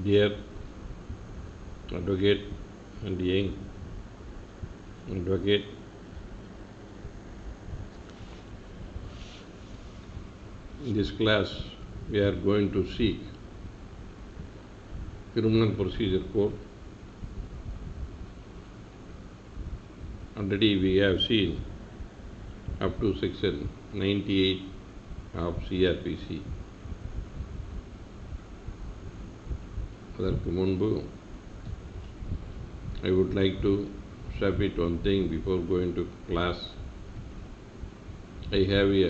Dear advocate and young advocate, in this class we are going to see Criminal Procedure Code. Already we have seen up to section 98 of CRPC. அதற்கு முன்பு I would like to submit one thing before going to class. I have a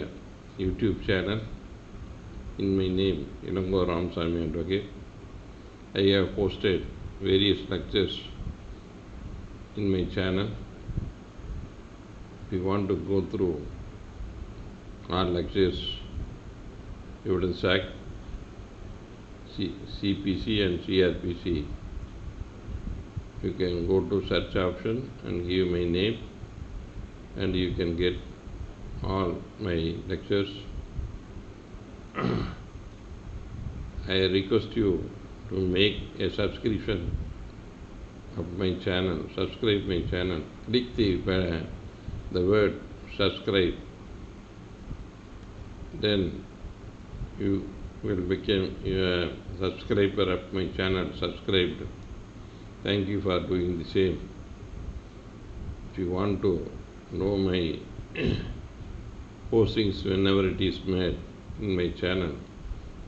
YouTube channel in my name, Ilango Ramasamy Advocate. I have posted various lectures in my channel. If you want to go through all lectures, Evidence Act, CPC and CRPC, you can go to search option and give my name and you can get all my lectures. I request you to make a subscription of my channel, subscribe my channel. Click the word subscribe, then you will become a subscriber of my channel, subscribed. Thank you for doing the same. If you want to know my postings whenever it is made in my channel,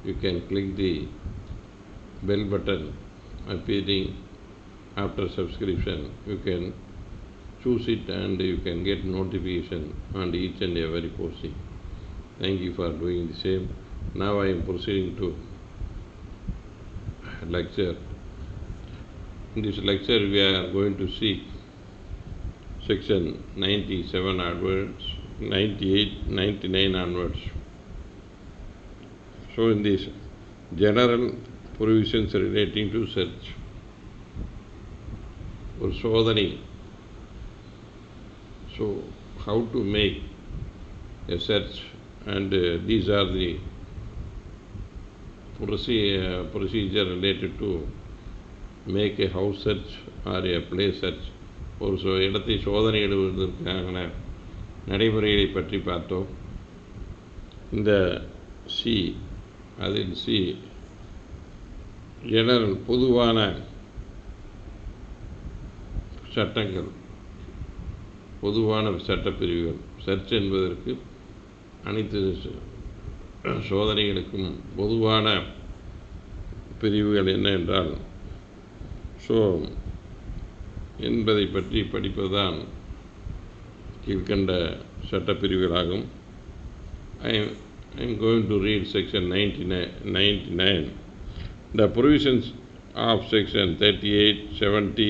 you can click the bell button appearing after subscription. You can choose it and you can get notification on each and every posting. Thank you for doing the same. Now I am proceeding to lecture. In this lecture we are going to see section 97 onwards, 98, 99 onwards. So in this general provisions relating to search or சோதனை. So how to make a search, and these are the procedure related to make a house search or a place search. ஒரு இடத்தை சோதனையிடுவதற்கான நடைமுறைகளை பற்றி பார்த்தோம். இந்த C, அதில் C general பொதுவான சட்டங்கள், பொதுவான சட்டப்பிரிவுகள். சர்ச் என்பதற்கு அனைத்து சோதனைகளுக்கும் பொதுவான பிரிவுகள் என்ன என்றால் என்பதை பற்றி படிப்பதுதான் கீழ்கண்ட சட்டப்பிரிவுகளாகும். I am going to read section 99. The provisions of section 38, 70,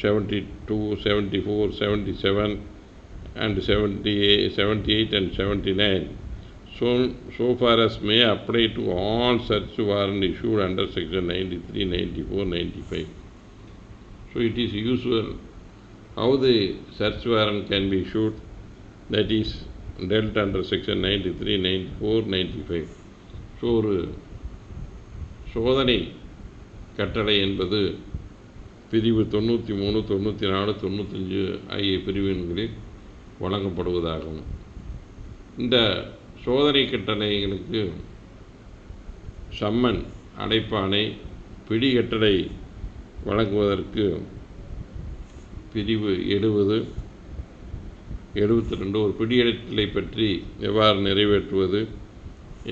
72, 74, 77 and 78 and 79 so far as may apply to all search warrant issued under section 93, 94, 95. So it is usual how the search warrant can be issued, that is dealt under section 93, 94, 95. So ஒரு சோதனை கட்டளை என்பது பிரிவு 93, 94, 95 ஆகிய பிரிவின்களில் வழங்கப்படுவதாகும். இந்த சோதனை கட்டளைகளுக்கு summon, அழைப்பாணை, பிடி கட்டளை வழங்குவதற்கு பிரிவு 70, 72 ஒரு பிடி கட்டளை பற்றி எவ்வாறு நிறைவேற்றுவது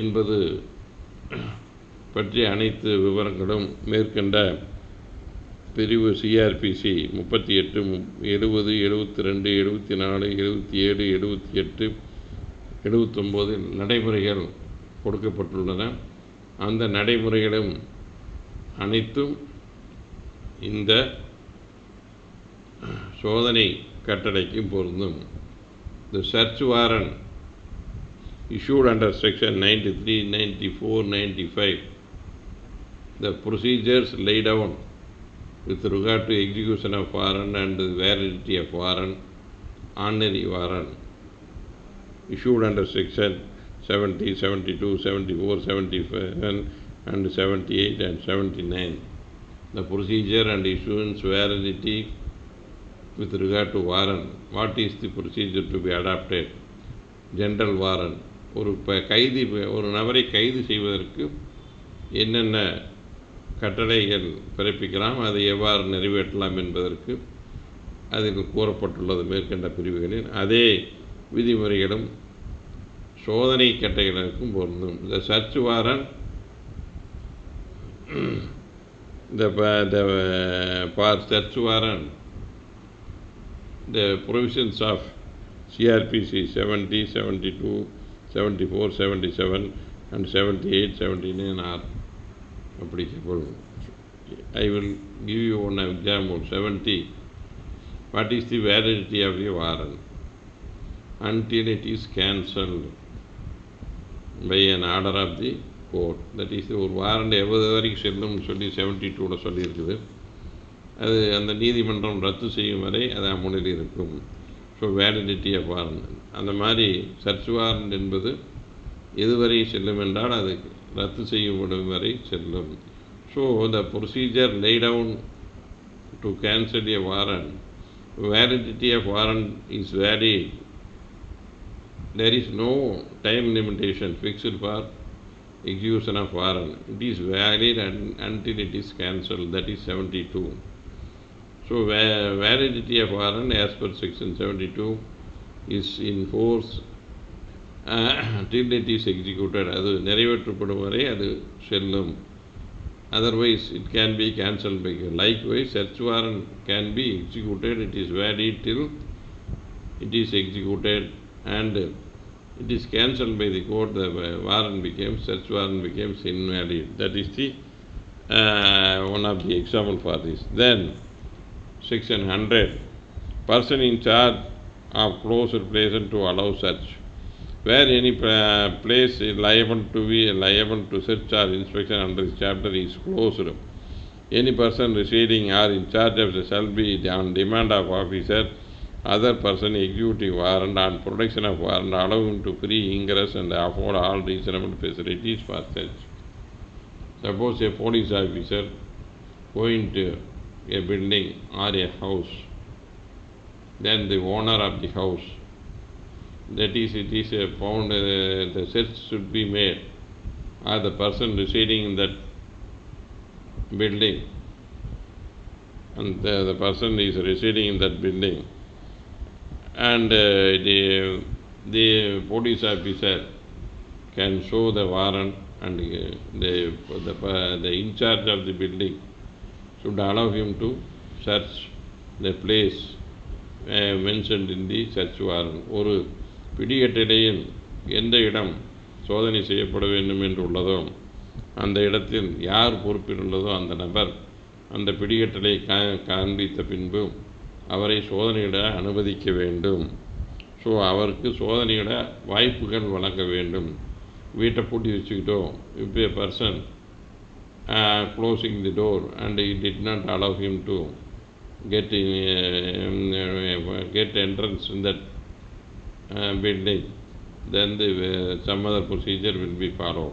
என்பது பற்றிய அனைத்து விவரங்களும் மேற்கண்ட பிரிவு சிஆர்பிசி 38, 70, 72, 74, 77, 78, 79 நடைமுறைகள் கொடுக்கப்பட்டுள்ளன. அந்த நடைமுறைகளும் அனைத்தும் இந்த சோதனை கட்டளைக்கும் பொருந்தும். The search warrant issued under section 93, 94, 95, the procedures laid down with regard to execution of warrant and the validity of warrant, ordinary warrant issued under section 70, 72, 74, 75 and 78 and 79. The procedure and issuance validity with regard to warrant. What is the procedure to be adopted? General warrant. ஒரு நபரை கைது செய்வதற்கு என்னென்ன கட்டளைகள் பிறப்பிக்கலாம், அதை எவ்வாறு நிறைவேற்றலாம் என்பதற்கு அதில் கூறப்பட்டுள்ளது மேற்கண்ட பிரிவுகளில். அதே விதிமுறைகளும் சோதனை கட்டளைகளுக்கும் பொருந்தும். The search warrant, for search warrant, the provisions of CRPC 70, 72, 74, 77 and 78, 79 are applicable. I will give you one example. 70. What is the validity of the warrant? Until it is cancelled by an order of the court. That is, ஒரு warrant எவ்வளவு வரைக்கும் செல்லும்னு சொல்லி 72 சொல்லியிருக்குது. அது அந்த நீதிமன்றம் ரத்து செய்யும் வரை அது அமுலில் இருக்கும். So validity of warrant. அந்த மாதிரி சர்ச் வாரண்ட் என்பது எதுவரை செல்லும் என்றால் அது ரத்து செய்யப்படும் வரை செல்லும். So the procedure lay down to cancel a warrant. Validity of warrant is valid. There is no time limitation fixed for execution of warrant. It is valid until it is cancelled. That is 72. So validity of warrant as per section 72 is in force till it is executed. அது நிறைவேற்றப்படும் வரை அது செல்லும். Otherwise it can be cancelled by. Likewise, search warrant can be executed. It is valid till it is executed, and it is cancelled by the court. The search warrant becomes invalid. That is the one of the example for this. Then section 100, person in charge of closed places to allow search. Where any place is liable to search or inspection under this chapter is closed, any person residing or in charge of shall be on demand of officer, other person executing warrant on production of warrant, allowing to free ingress and afford all reasonable facilities for search. Suppose a police officer going to a building or a house, then the owner of the house, that is, it is found the search should be made, or the person residing in that building, and the person is residing in that building, and the police officer can show the warrant, and the in charge of the building should allow him to search the place mentioned in the search warrant. ஒரு பிடிக்கட்டளையில் எந்த இடம் சோதனை செய்யப்பட வேண்டும் என்று உள்ளதோ அந்த இடத்தில் யார் பொறுப்பில் உள்ளதோ அந்த நபர் அந்த பிடிக்கட்டளை காண்பித்த பின்பு அவரை சோதனையிட அனுமதிக்க வேண்டும். ஸோ அவருக்கு சோதனையிட வாய்ப்புகள் வழங்க வேண்டும். வீட்டை பூட்டி வச்சுக்கிட்டோ, இப்போ a person closing the door and he did not allow him to get entrance in that building, then some other procedure will be followed.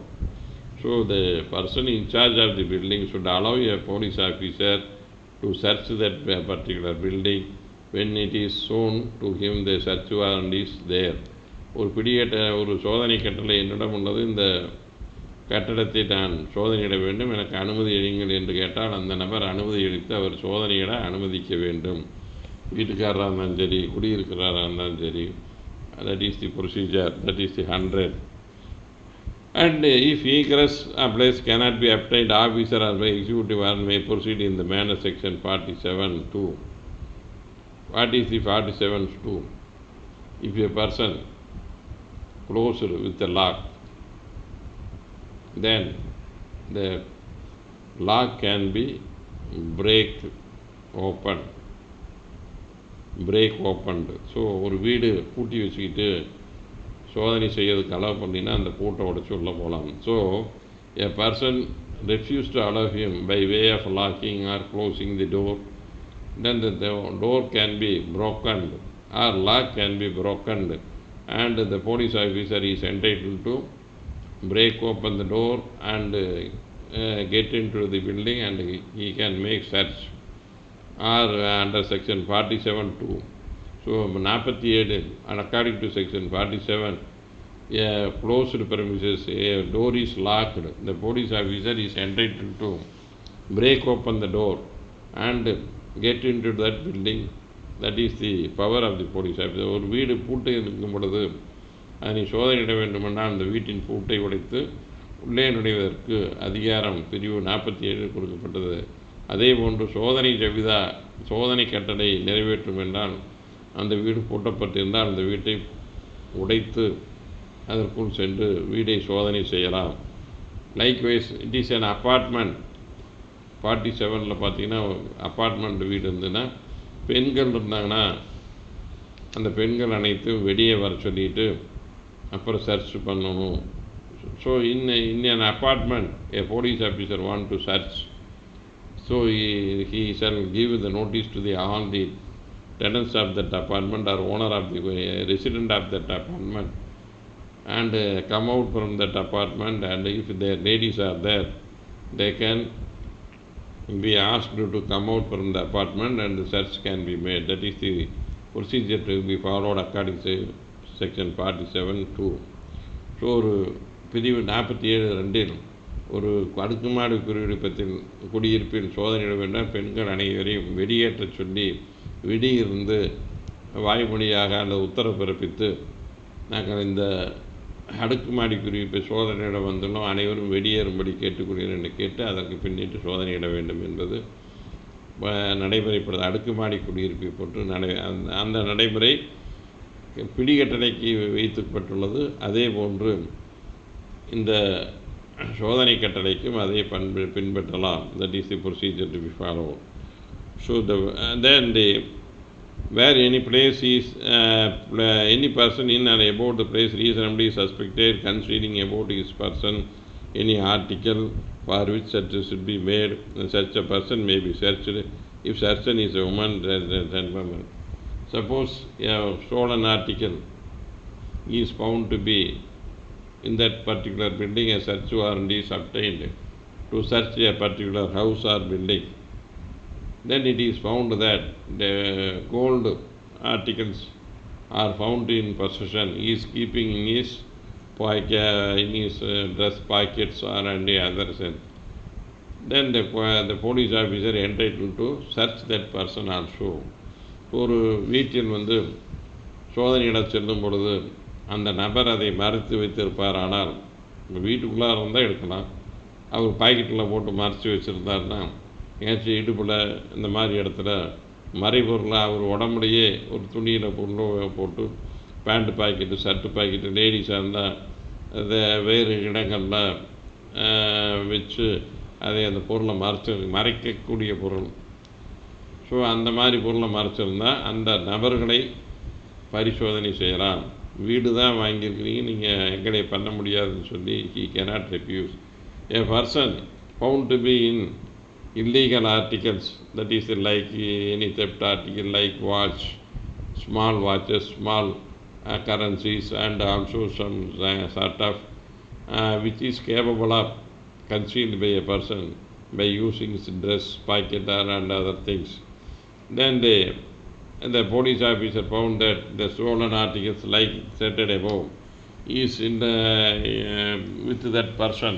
So the person in charge of the building should allow a police officer to search that particular building when it is shown to him the search warrant is there. ஒரு சோதனை கட்டளை என்னிடம் உள்ளது, இந்த கட்டடத்தை நான் சோதனையிட வேண்டும், எனக்கு அனுமதி அளிங்கள் என்று கேட்டால் அந்த நபர் அனுமதி அளித்து அவர் சோதனையிட அனுமதிக்க வேண்டும். வீட்டுக்காரராக இருந்தாலும் சரி, குடியிருக்கிறாராக இருந்தாலும் சரி. That is the procedure. That is the 100. And if egress a place cannot be obtained, officer or by executive warrant may proceed in the manner section 47(2). What is the 47(2)? If a person closed with a lock, then the lock can be opened. So ஒரு வீடு பூட்டி வச்சுக்கிட்டு சோதனை செய்யறதுக்கு allow பண்ணினா அந்த பூட்டை உடச்சி உள்ளே போகலாம். So a person refused to allow him by way of locking or closing the door, then the door can be broken or lock can be broken, and the police officer is entitled to break open the door and get into the building and he can make search or under section 47(2). So 47, and according to section 47, a closed premises, a door is locked, the police officer is entitled to break open the door and get into that building. That is the power of the police officer. ஒரு வீடு பூட்டை இருக்கும் பொழுது அதனை சோதனையிட வேண்டுமென்றால் அந்த வீட்டின் பூட்டை உடைத்து உள்ளே நுழைவதற்கு அதிகாரம் பிரிவு 47 கொடுக்கப்பட்டது. அதே போன்று சோதனை கட்டளை நிறைவேற்றும் என்றால் அந்த வீடு பூட்டப்பட்டிருந்தால் அந்த வீட்டை உடைத்து அதற்குள் சென்று வீடை சோதனை செய்யலாம். Likewise it is an apartment. 47 பார்த்தீங்கன்னா அப்பார்ட்மெண்ட் வீடு இருந்ததுன்னா பெண்கள் இருந்தாங்கன்னா அந்த பெண்கள் அனைத்தும் வெளியே வர சொல்லிட்டு அப்புறம் சர்ச் பண்ணணும். So in an apartment a police officer want to search, so he shall give the notice to all the tenants of that apartment or owner of the resident of that apartment and come out from that apartment, and if their ladies are there they can be asked to come out from the apartment and the search can be made. That is the procedure to be followed according to section 47(2). So ஒரு பிரிவு 47(2) ஒரு அடுக்குமாடி குடியிருப்பில் சோதனையிட வேண்டாம் பெண்கள் அனைவரையும் வெளியேற்ற சொல்லி வெளியிருந்து வாய்மொழியாக அந்த உத்தரவு பிறப்பித்து நாங்கள் இந்த அடுக்குமாடி குடியிருப்பை சோதனையிட வந்துள்ளோம், அனைவரும் வெளியேறும்படி கேட்டுக்கொள்கிறேன் என்று கேட்டு அதற்கு பின்னிட்டு சோதனையிட வேண்டும் என்பது நடைமுறைப்படுது. அடுக்குமாடி குடியிருப்பை போட்டு அந்த நடைமுறை பிடிகட்டளைக்கு வைக்கப்பட்டுள்ளது. அதே போன்று இந்த சோதனை கட்டளைக்கும் அதே பின்பற்றலாம். That is the procedure to be follow. So then where any place is any person in and about the place reasonably suspected considering about his person any article for which search should be made, such a person may be searched. If person is a woman, then suppose a stolen article is found to be in that particular building, a search warrant is obtained to search a particular house or building. Then it is found that the gold articles are found in possession. He is keeping in his dress pockets or any other sense. Then the police officer entitled to search that person also. ஒரு வீட்டில் சோதனையிட செல்லும் பொழுது அந்த நபர் அதை மறைத்து வைத்திருப்பார். ஆனால் வீட்டுக்குள்ளார இருந்தால் எடுக்கலாம். அவர் பாக்கெட்டில் போட்டு மறைச்சி வச்சுருந்தாருன்னா ஏதாச்சும் இடுப்பில் இந்த மாதிரி இடத்துல மறைபொருளாக அவர் உடம்புலையே ஒரு துணியில் போட்டு பேண்ட் பாக்கெட்டு ஷர்ட்டு பாக்கெட்டு லேடிஸாக இருந்தால் அதை வேறு இடங்களில் வச்சு அதை அந்த பொருளை மறைக்கக்கூடிய பொருள். ஸோ அந்த மாதிரி பொருளை மறைச்சிருந்தால் அந்த நபர்களை பரிசோதனை செய்யலாம். வீடு தான் வாங்கியிருக்கிறீங்க, நீங்கள் எங்களை பண்ண முடியாதுன்னு சொல்லி he cannot refuse. A person found to be in illegal articles, that is like any theft article like watch, small watches, small currencies, and also some sort of which is capable of concealed by a person by using his dress pocket and other things. Then the police officer found that the stolen articles like stated above is in the with that person.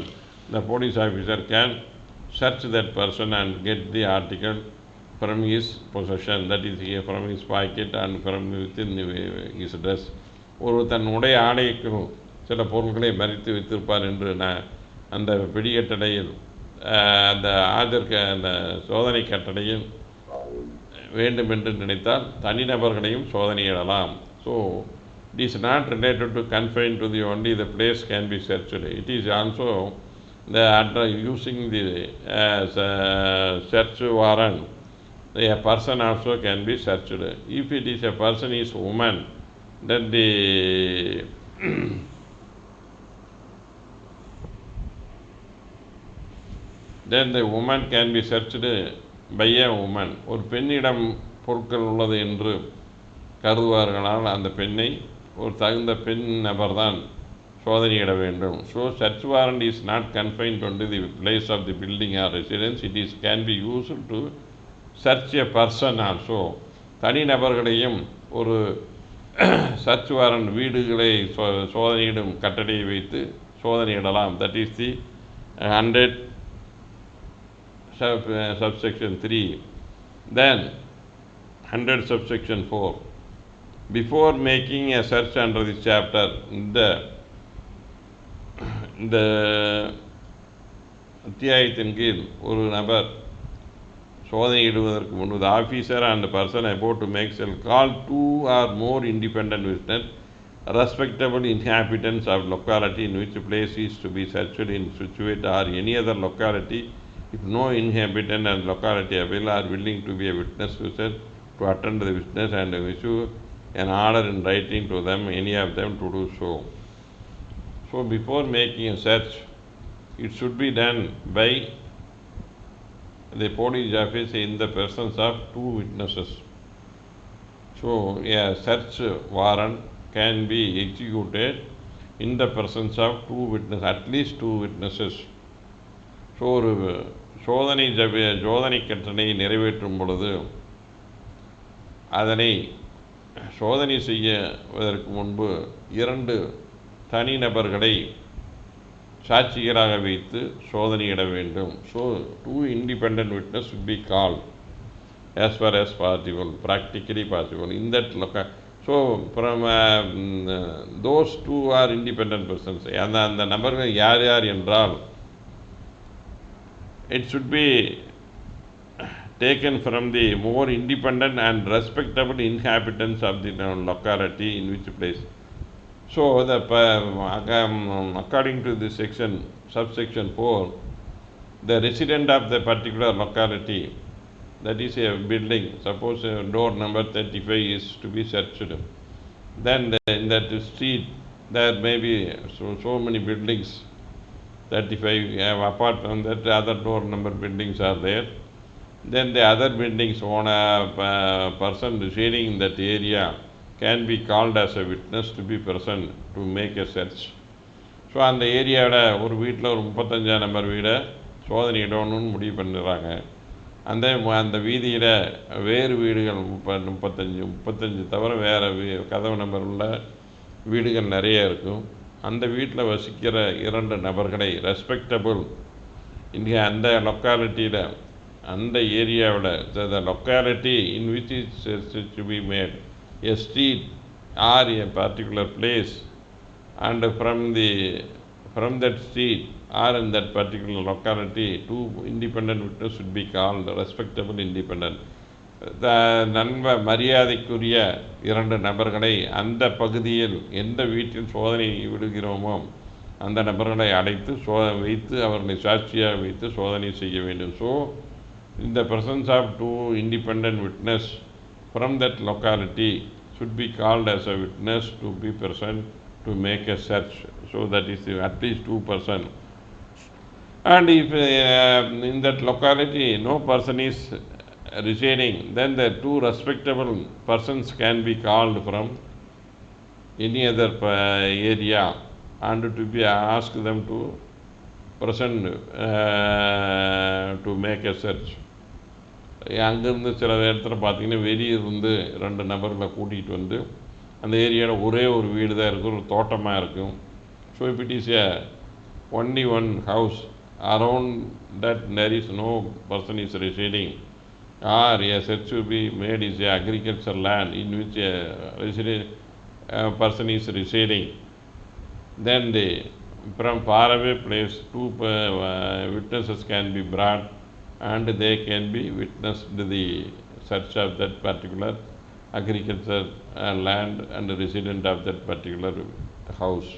The police officer can search that person and get the article from his possession, that is from his pocket and from within his dress. ஒரு தன்னுடைய ஆடைக்கு சில பொருட்களை மறைத்து வைத்திருப்பார் என்று அந்த பிடிகட்டளையில் அந்த அந்த சோதனை கட்டளையில் வேண்டும் என்று நினைத்தால் தனிநபர்களையும் சோதனையிடலாம். So it is not related to confined to the only the place can be searched. It is also the using the search warrant, a person also can be searched. If it is a person is woman, then the woman can be searched by a woman. ஒரு பெண்ணிடம் பொருட்கள் உள்ளது என்று கருதுவார்களால் அந்த பெண்ணை ஒரு தகுந்த பெண் நபர் தான் சோதனையிட வேண்டும். So search warrant is not confined to the place of the building or residence. It is can be used to search a person also. தனிநபர்களையும் ஒரு சர்ச் வாரண்ட் வீடுகளை சோதனையிடும் கட்டளையை வைத்து சோதனையிடலாம். That is the 100 subsection 3. Then 100 subsection 4. Before making a search under this chapter, இந்த அத்தியாயத்தின் கீழ் ஒரு நபர் சோதனையிடுவதற்கு முன்பு the officer and the person about to make shall call 2 or more independent witness, respectable inhabitants of locality in which place is to be searched in situate or any other locality, if no inhabitant and locality available are willing to be a witness to attend the witness and issue an order in writing to them, any of them to do so. So before making a search, it should be done by the police office in the presence of 2 witnesses. So a search warrant can be executed in the presence of 2 witnesses, at least 2 witnesses. So ஒரு சோதனை கட்டளை நிறைவேற்றும் பொழுது அதனை சோதனை செய்வதற்கு முன்பு 2 தனிநபர்களை சாட்சிகளாக வைத்து சோதனையிட வேண்டும். So 2 independent witness should be called as far as possible, practically possible in that so from those 2 are independent persons. அந்த நபர்கள் யார் யார் என்றால் it should be taken from the more independent and respectable inhabitants of the locality in which place. So according to this section, subsection 4, the resident of the particular locality, that is a building, suppose door number 35 is to be searched, then in that street there may be so many buildings, 35, apart from that other door number buildings are there. Then the other buildings own a person residing in that area can be called as a witness to be present to make a search. So அந்த ஏரியாவில் ஒரு வீட்டில் ஒரு 35 number வீடை சோதனையிடணும்னு முடிவு பண்ணுறாங்க. அந்த வீதியில் வேறு வீடுகள் 35 தவிர வேறு கதவு நம்பர் உள்ள வீடுகள் நிறைய இருக்கும். அந்த வீட்டில் வசிக்கிற 2 நபர்களை ரெஸ்பெக்டபுள் இங்கே அந்த லொக்காலிட்டியில் அந்த ஏரியாவில் the locality in which is to be made a street or a particular place, and from that street or in that particular locality 2 independent witnesses should be called respectable independent. மரியாதைக்குரிய 2 நபர்களை அந்த பகுதியில் எந்த வீட்டில் சோதனை விடுகிறோமோ அந்த நபர்களை அழைத்து வைத்து அவர்களை சாட்சியாக வைத்து சோதனை செய்ய வேண்டும். So in the presence of 2 independent witness from that locality should be called as a witness to be present to make a search. So that is at least 2 persons. And if in that locality no person is residing, then the 2 respectable persons can be called from any other area and to be asked them to present to make a search. அங்கேருந்து சில இடத்துல பார்த்திங்கன்னா வெளியிருந்து 2 நபர்களை கூட்டிகிட்டு வந்து அந்த ஏரியாவில் ஒரே ஒரு வீடு தான் இருக்கும், ஒரு தோட்டமாக இருக்கும். So if it is only one house around that there is no person is residing, or a search to be made is a agricultural land in which a person is residing, then from faraway place 2 witnesses can be brought and they can be witnessed the search of that particular agricultural land and resident of that particular house.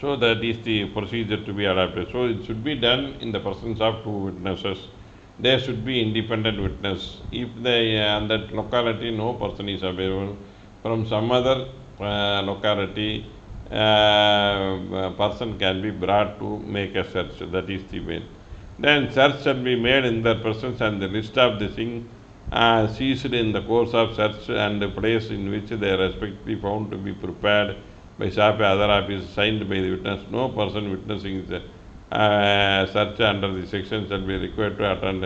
So that is the procedure to be adopted. So it should be done in the presence of 2 witnesses. There should be independent witness. If on that locality no person is available, from some other locality person can be brought to make a search. That is the way. Then search shall be made in their presence, and the list of the things seized in the course of search and place in which they are respectively found to be prepared by SAP other officers signed by the witness. No person witnessing the search under the section shall be required to attend,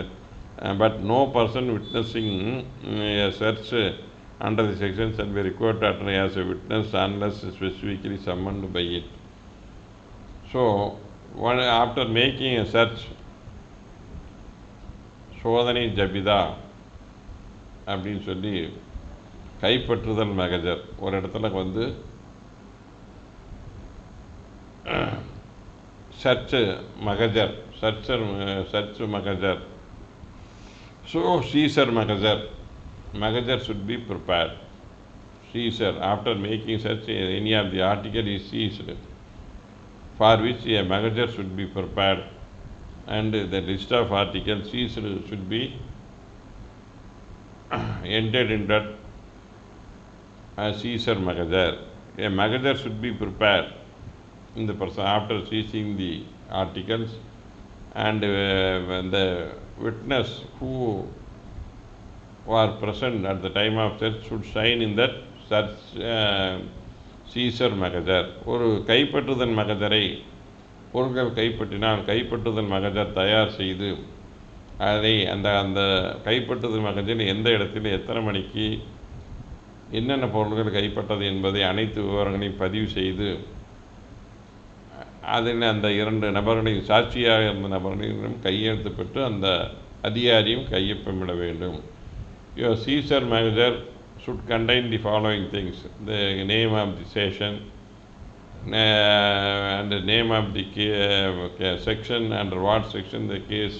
but no person witnessing a search under the section shall be required to attend as a witness unless specifically summoned by it. So, after making a search, சோதனை ஜபிதா அப்படின்னு சொல்லி கைப்பற்றுதல் மகஜர் ஒரு இடத்துல வந்து search மகஜர். So seizure மகஜர் should be prepared. Seizure, after making search any of the article is seized, for which a manager should be prepared, and the list of articles seized should be entered in that seizure manager. A manager should be prepared in the person after seizing the articles, and when the witness who are present at the time of search should sign in that search seizure மகஜர். ஒரு கைப்பற்றுதல் மகஜரை பொருட்கள் கைப்பற்றினால் கைப்பற்றுதல் மகஜர் தயார் செய்து அதை அந்த கைப்பற்றுதல் மகஜரில் எந்த இடத்தில் எத்தனை மணிக்கு என்னென்ன பொருட்கள் கைப்பற்றது என்பதை அனைத்து விவரங்களையும் பதிவு செய்து அதில் அந்த 2 நபர்களையும் சாட்சியாக இருந்த நபர்களையும் கையெழுத்து பெற்று அந்த அதிகாரியும் கையொப்பமிட வேண்டும். Your Caesar manager should contain the following things: the name of the session and the name of the section, under what section the case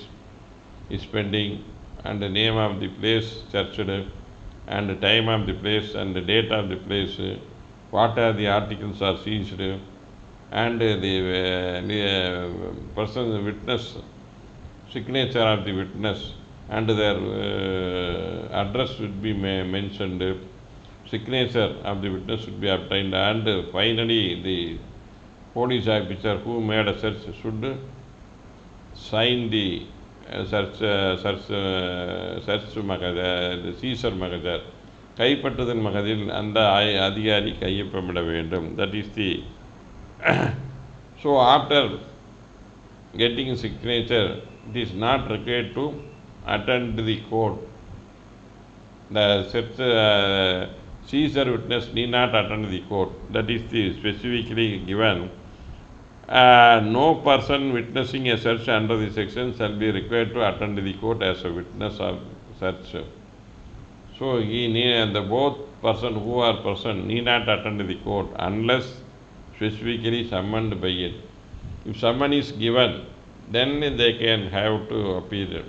is pending, and the name of the place searched, and the time of the place and the date of the place, what are the articles are seized, and the person, the witness, signature of the witness, and their address should be mentioned, signature of the witness should be obtained, and finally the police officer who made a search should sign the search மகஜர், the Caesar மகஜர். கைப்பற்றுதல் மகஜரில் அந்த அதிகாரி கையொப்பமிட வேண்டும். That is the so after getting signature, it is not required to attend the court. The Caesar witness need not attend the court. That is the specifically given. No person witnessing a search under the section shall be required to attend the court as a witness of search. So the both person who are present need not attend the court unless specifically summoned by it. If summon is given, then they can have to appear.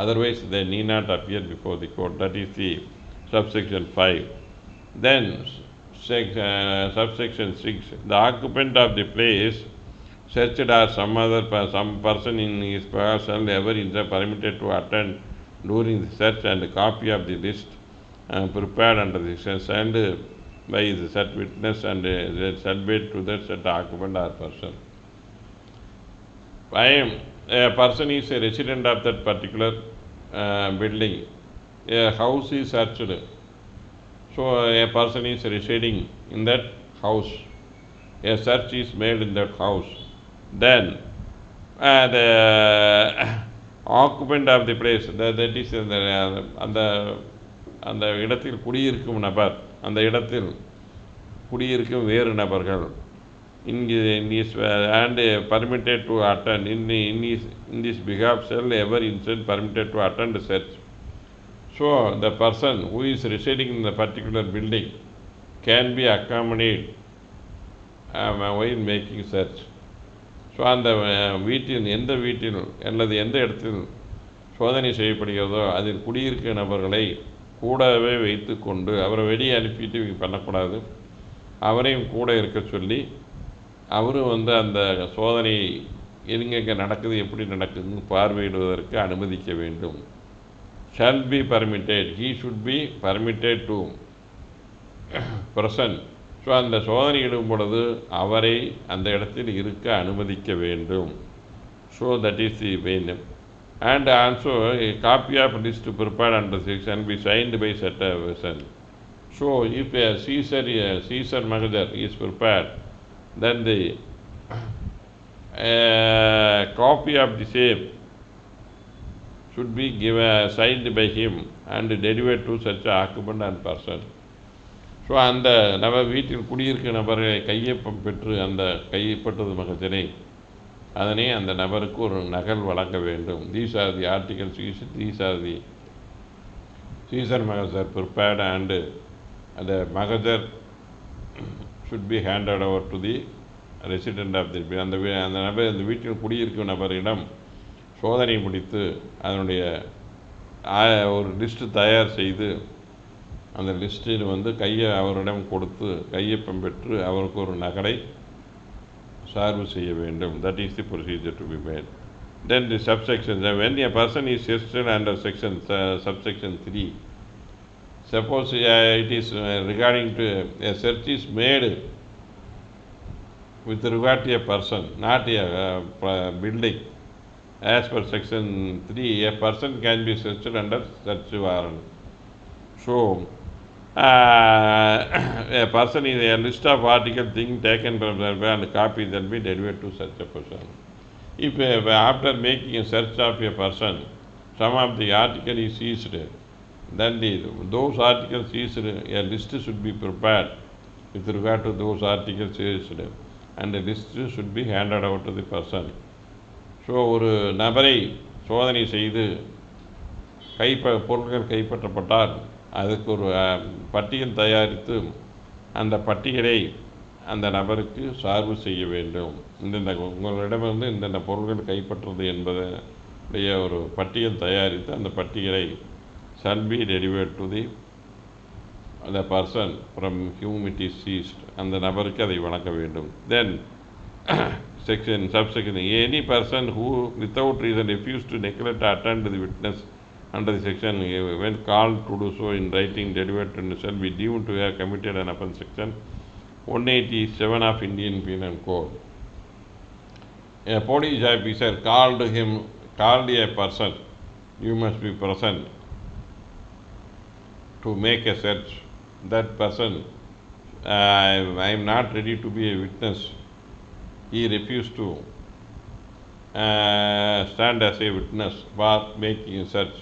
Otherwise, they need not appear before the court. That is the subsection 5. Then, subsection 6. The occupant of the place searched or some person in his power shall ever is permitted to attend during the search, and a copy of the list prepared under the search and by the such witness and submit to the such occupant or person. A person is a resident of that particular building. A house is searched. So a person is residing in that house. A search is made in that house. Then the occupant of the place, that is அந்த இடத்தில் குடியிருக்கும் நபர், அந்த இடத்தில் குடியிருக்கும் வேறு நபர்கள் and permitted to attend in this behalf shall ever instant permitted to attend the search. So the person who is residing in the particular building can be accompanied while making search. So அந்த வீட்டில் எந்த வீட்டில் அல்லது எந்த இடத்தில் சோதனை செய்யப்படுகிறதோ அதில் குடியிருக்கிற நபர்களை கூடவே வைத்து கொண்டு அவரை வெளியே அனுப்பிட்டு பண்ணக்கூடாது. அவரையும் கூட இருக்க சொல்லி அவரும் அந்த சோதனை எங்கெங்கே நடக்குது, எப்படி நடக்குதுன்னு பார்வையிடுவதற்கு அனுமதிக்க வேண்டும். Shall be permitted, he should be permitted to present. So அந்த சோதனை இடும் பொழுது அவரை அந்த இடத்தில் இருக்க அனுமதிக்க வேண்டும். So that is the main. and also a copy of list prepared under section be signed by set person. So if a Caesar Magajar is prepared, then the copy of the same should be given signed by him and delivered to such occupant and person. So அந்த நபர் வீட்டில் குடியிருக்க நபரை கையொப்பம் பெற்று அந்த கையப்பட்டது மகஜரை அதனை அந்த நபருக்கு ஒரு நகல் வழங்க வேண்டும். These are the articles used, these are the seizure மகஜர் ப்ரிப்பேர்ட் அண்டு அந்த மகஜர் should be handed over to the resident of the அந்த நபர் அந்த வீட்டில் குடியிருக்கும் நபரிடம் சோதனை முடித்து அதனுடைய ஒரு லிஸ்ட்டு தயார் செய்து அந்த லிஸ்ட்டில் அவரிடம் கொடுத்து கையொப்பம் பெற்று அவருக்கு ஒரு நகலை சார்பு செய்ய வேண்டும். That is the procedure to be made. Then the subsection when a person is listed under subsection 3, suppose it is regarding to a search is made with regard to a person, not a building. As per section 3, a person can be searched under search warrant. So a person is a list of article thing taken from the and copy that be delivered to such a person. If after making a search of a person, some of the article is seized, then those articles seized, a list should be prepared with regard to those articles seized, and the list should be handed out to the person. So ஒரு நபரை சோதனை செய்து பொருட்கள் கைப்பற்றப்பட்டால் அதுக்கு ஒரு பட்டியல் தயாரித்து அந்த பட்டியலை அந்த நபருக்கு சார்பு செய்ய வேண்டும். உங்களிடமிருந்து இந்தந்த பொருட்கள் கைப்பற்றுறது என்பதைய ஒரு பட்டியல் தயாரித்து அந்த பட்டியலை shall be delivered to the person from whom it is seized. அந்த நபருக்கு அதை வழங்க வேண்டும். Then subsection any person who without reason refused to neglect to attend the witness under the section when called to do so in writing delivered and shall be deemed to have committed an offence. Section 187 of Indian Penal Code. A police officer called a person, you must be present to make a search. That person, I am not ready to be a witness. He refused to stand as a witness for making a search.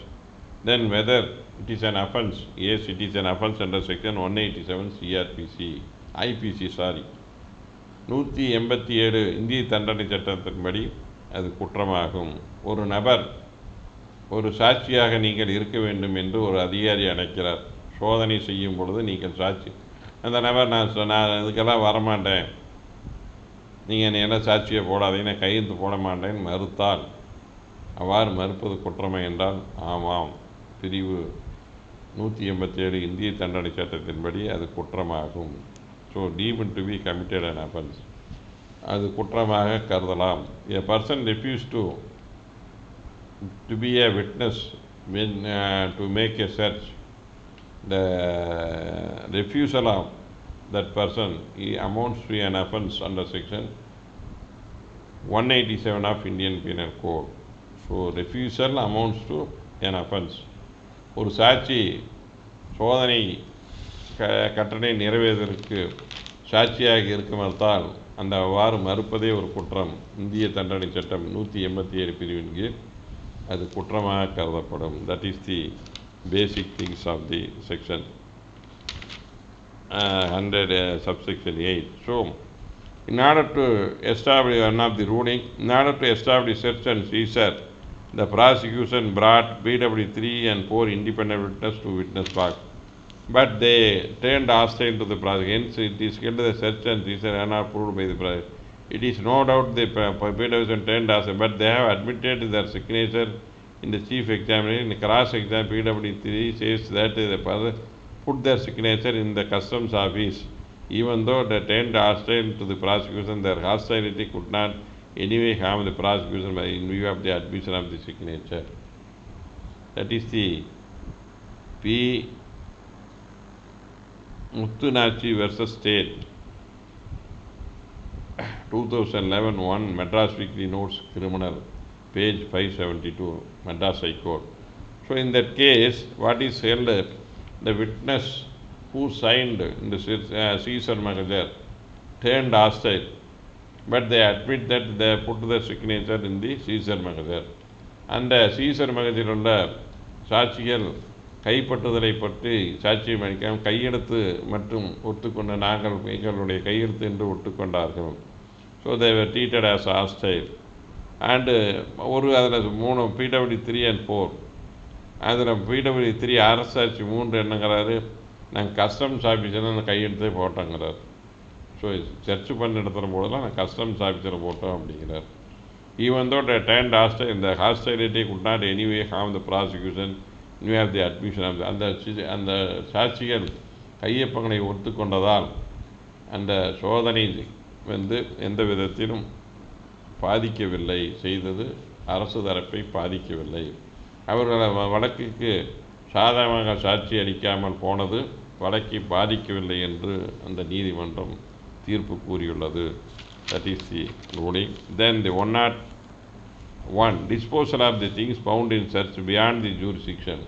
Then whether it is an offence, yes, it is an offence under section 187 CRPC, IPC, 187 இந்திய தண்டனை சட்டத்தின்படி அது குற்றமாகும். ஒரு நபர் ஒரு சாட்சியாக நீங்கள் இருக்க வேண்டும் என்று ஒரு அதிகாரி அழைக்கிறார். சோதனை செய்யும் பொழுது நீங்கள் சாட்சி, அந்த நபர் நான் இதுக்கெல்லாம் வரமாட்டேன், நீங்கள் என்ன சாட்சியை போடாதீங்க, நான் கையெழுத்து போட மாட்டேன்னு மறுத்தால், அவ்வாறு மறுப்பது குற்றமா என்றால் ஆமாம், பிரிவு 187 இந்திய தண்டனை சட்டத்தின்படி அது குற்றமாகும். So deemed to be committed an offence, அது குற்றமாக கருதலாம். A person refused to be a witness when to make a search, the refusal of that person amounts to an offence under section 187 of Indian Penal Code. So refusal amounts to an offence. ஒரு சாட்சி சோதனை கட்டளை நிறைவேறுவதற்கு சாட்சியாக இருக்க மறுத்தால் அந்த அவ்வாறு மறுப்பதே ஒரு குற்றம். இந்திய தண்டனை சட்டம் 187 பிரிவின் கீழ் அது குற்றமாக கருதப்படும். That is the basic things of the section 100 subsection 8. So in order to establish one of the ruling, in order to establish search and seizure, the prosecution brought BW3 and 4 independent witnesses to witness box, but they turned hostile to the prosecution. Hence it is called the search and seizure are not proved by the prosecution. It is no doubt the BW turned hostile, but they have admitted their signature in the chief examination. In cross-exam, BW3 says that the person put their signature in the customs office. Even though they turned hostile to the prosecution, their hostility could not anyway harm the prosecution by in view of the admission of the signature. That is the P. Muthunachi versus State 2011 1 Madras Weekly Notes Criminal page 572, Madras High Court. So in that case, what is held, the witness who signed in the Caesar Magazer turned hostile, but they admit that they put the signature in the Caesar Magazer. அந்த Caesar மகஜரில் உள்ள சாட்சிகள் கைப்பற்றுதலை பற்றி சாட்சியம் அளிக்காமல் கையெழுத்து மற்றும் ஒத்துக்கொண்ட நாங்கள் எங்களுடைய கையெழுத்து என்று ஒத்துக்கொண்டார்கள். So they were treated as hostile. And அதில் 3 PW 3 and 4, அதில் PW 3 அரசாட்சி 3 என்னங்கிறாரு, நாங்கள் கஸ்டம்ஸ் ஆஃபீஸில் அந்த கையெழுத்தே போட்டோங்கிறார். ஸோ சர்ச் பண்ண இடத்துல போதெல்லாம் நான் கஸ்டம்ஸ் ஆஃபீஸில் போட்டோம் அப்படிங்கிறார். Even though they turned hostile, the hostility could not anyway harm the prosecution in view of the admission of அந்த சாட்சிகள் கையொப்பங்களை ஒத்துக்கொண்டதால் அந்த சோதனை எந்த விதத்திலும் பாதிக்கவில்லை, செய்தது அரசு தரப்பை பாதிக்கவில்லை. அவர்கள் வழக்குக்கு சாதகமாக சாட்சி அளிக்காமல் போனது வழக்கை பாதிக்கவில்லை என்று அந்த நீதிமன்றம் தீர்ப்பு கூறியுள்ளது. That is the ruling. Then the 101, disposal of the things found in search beyond the jurisdiction.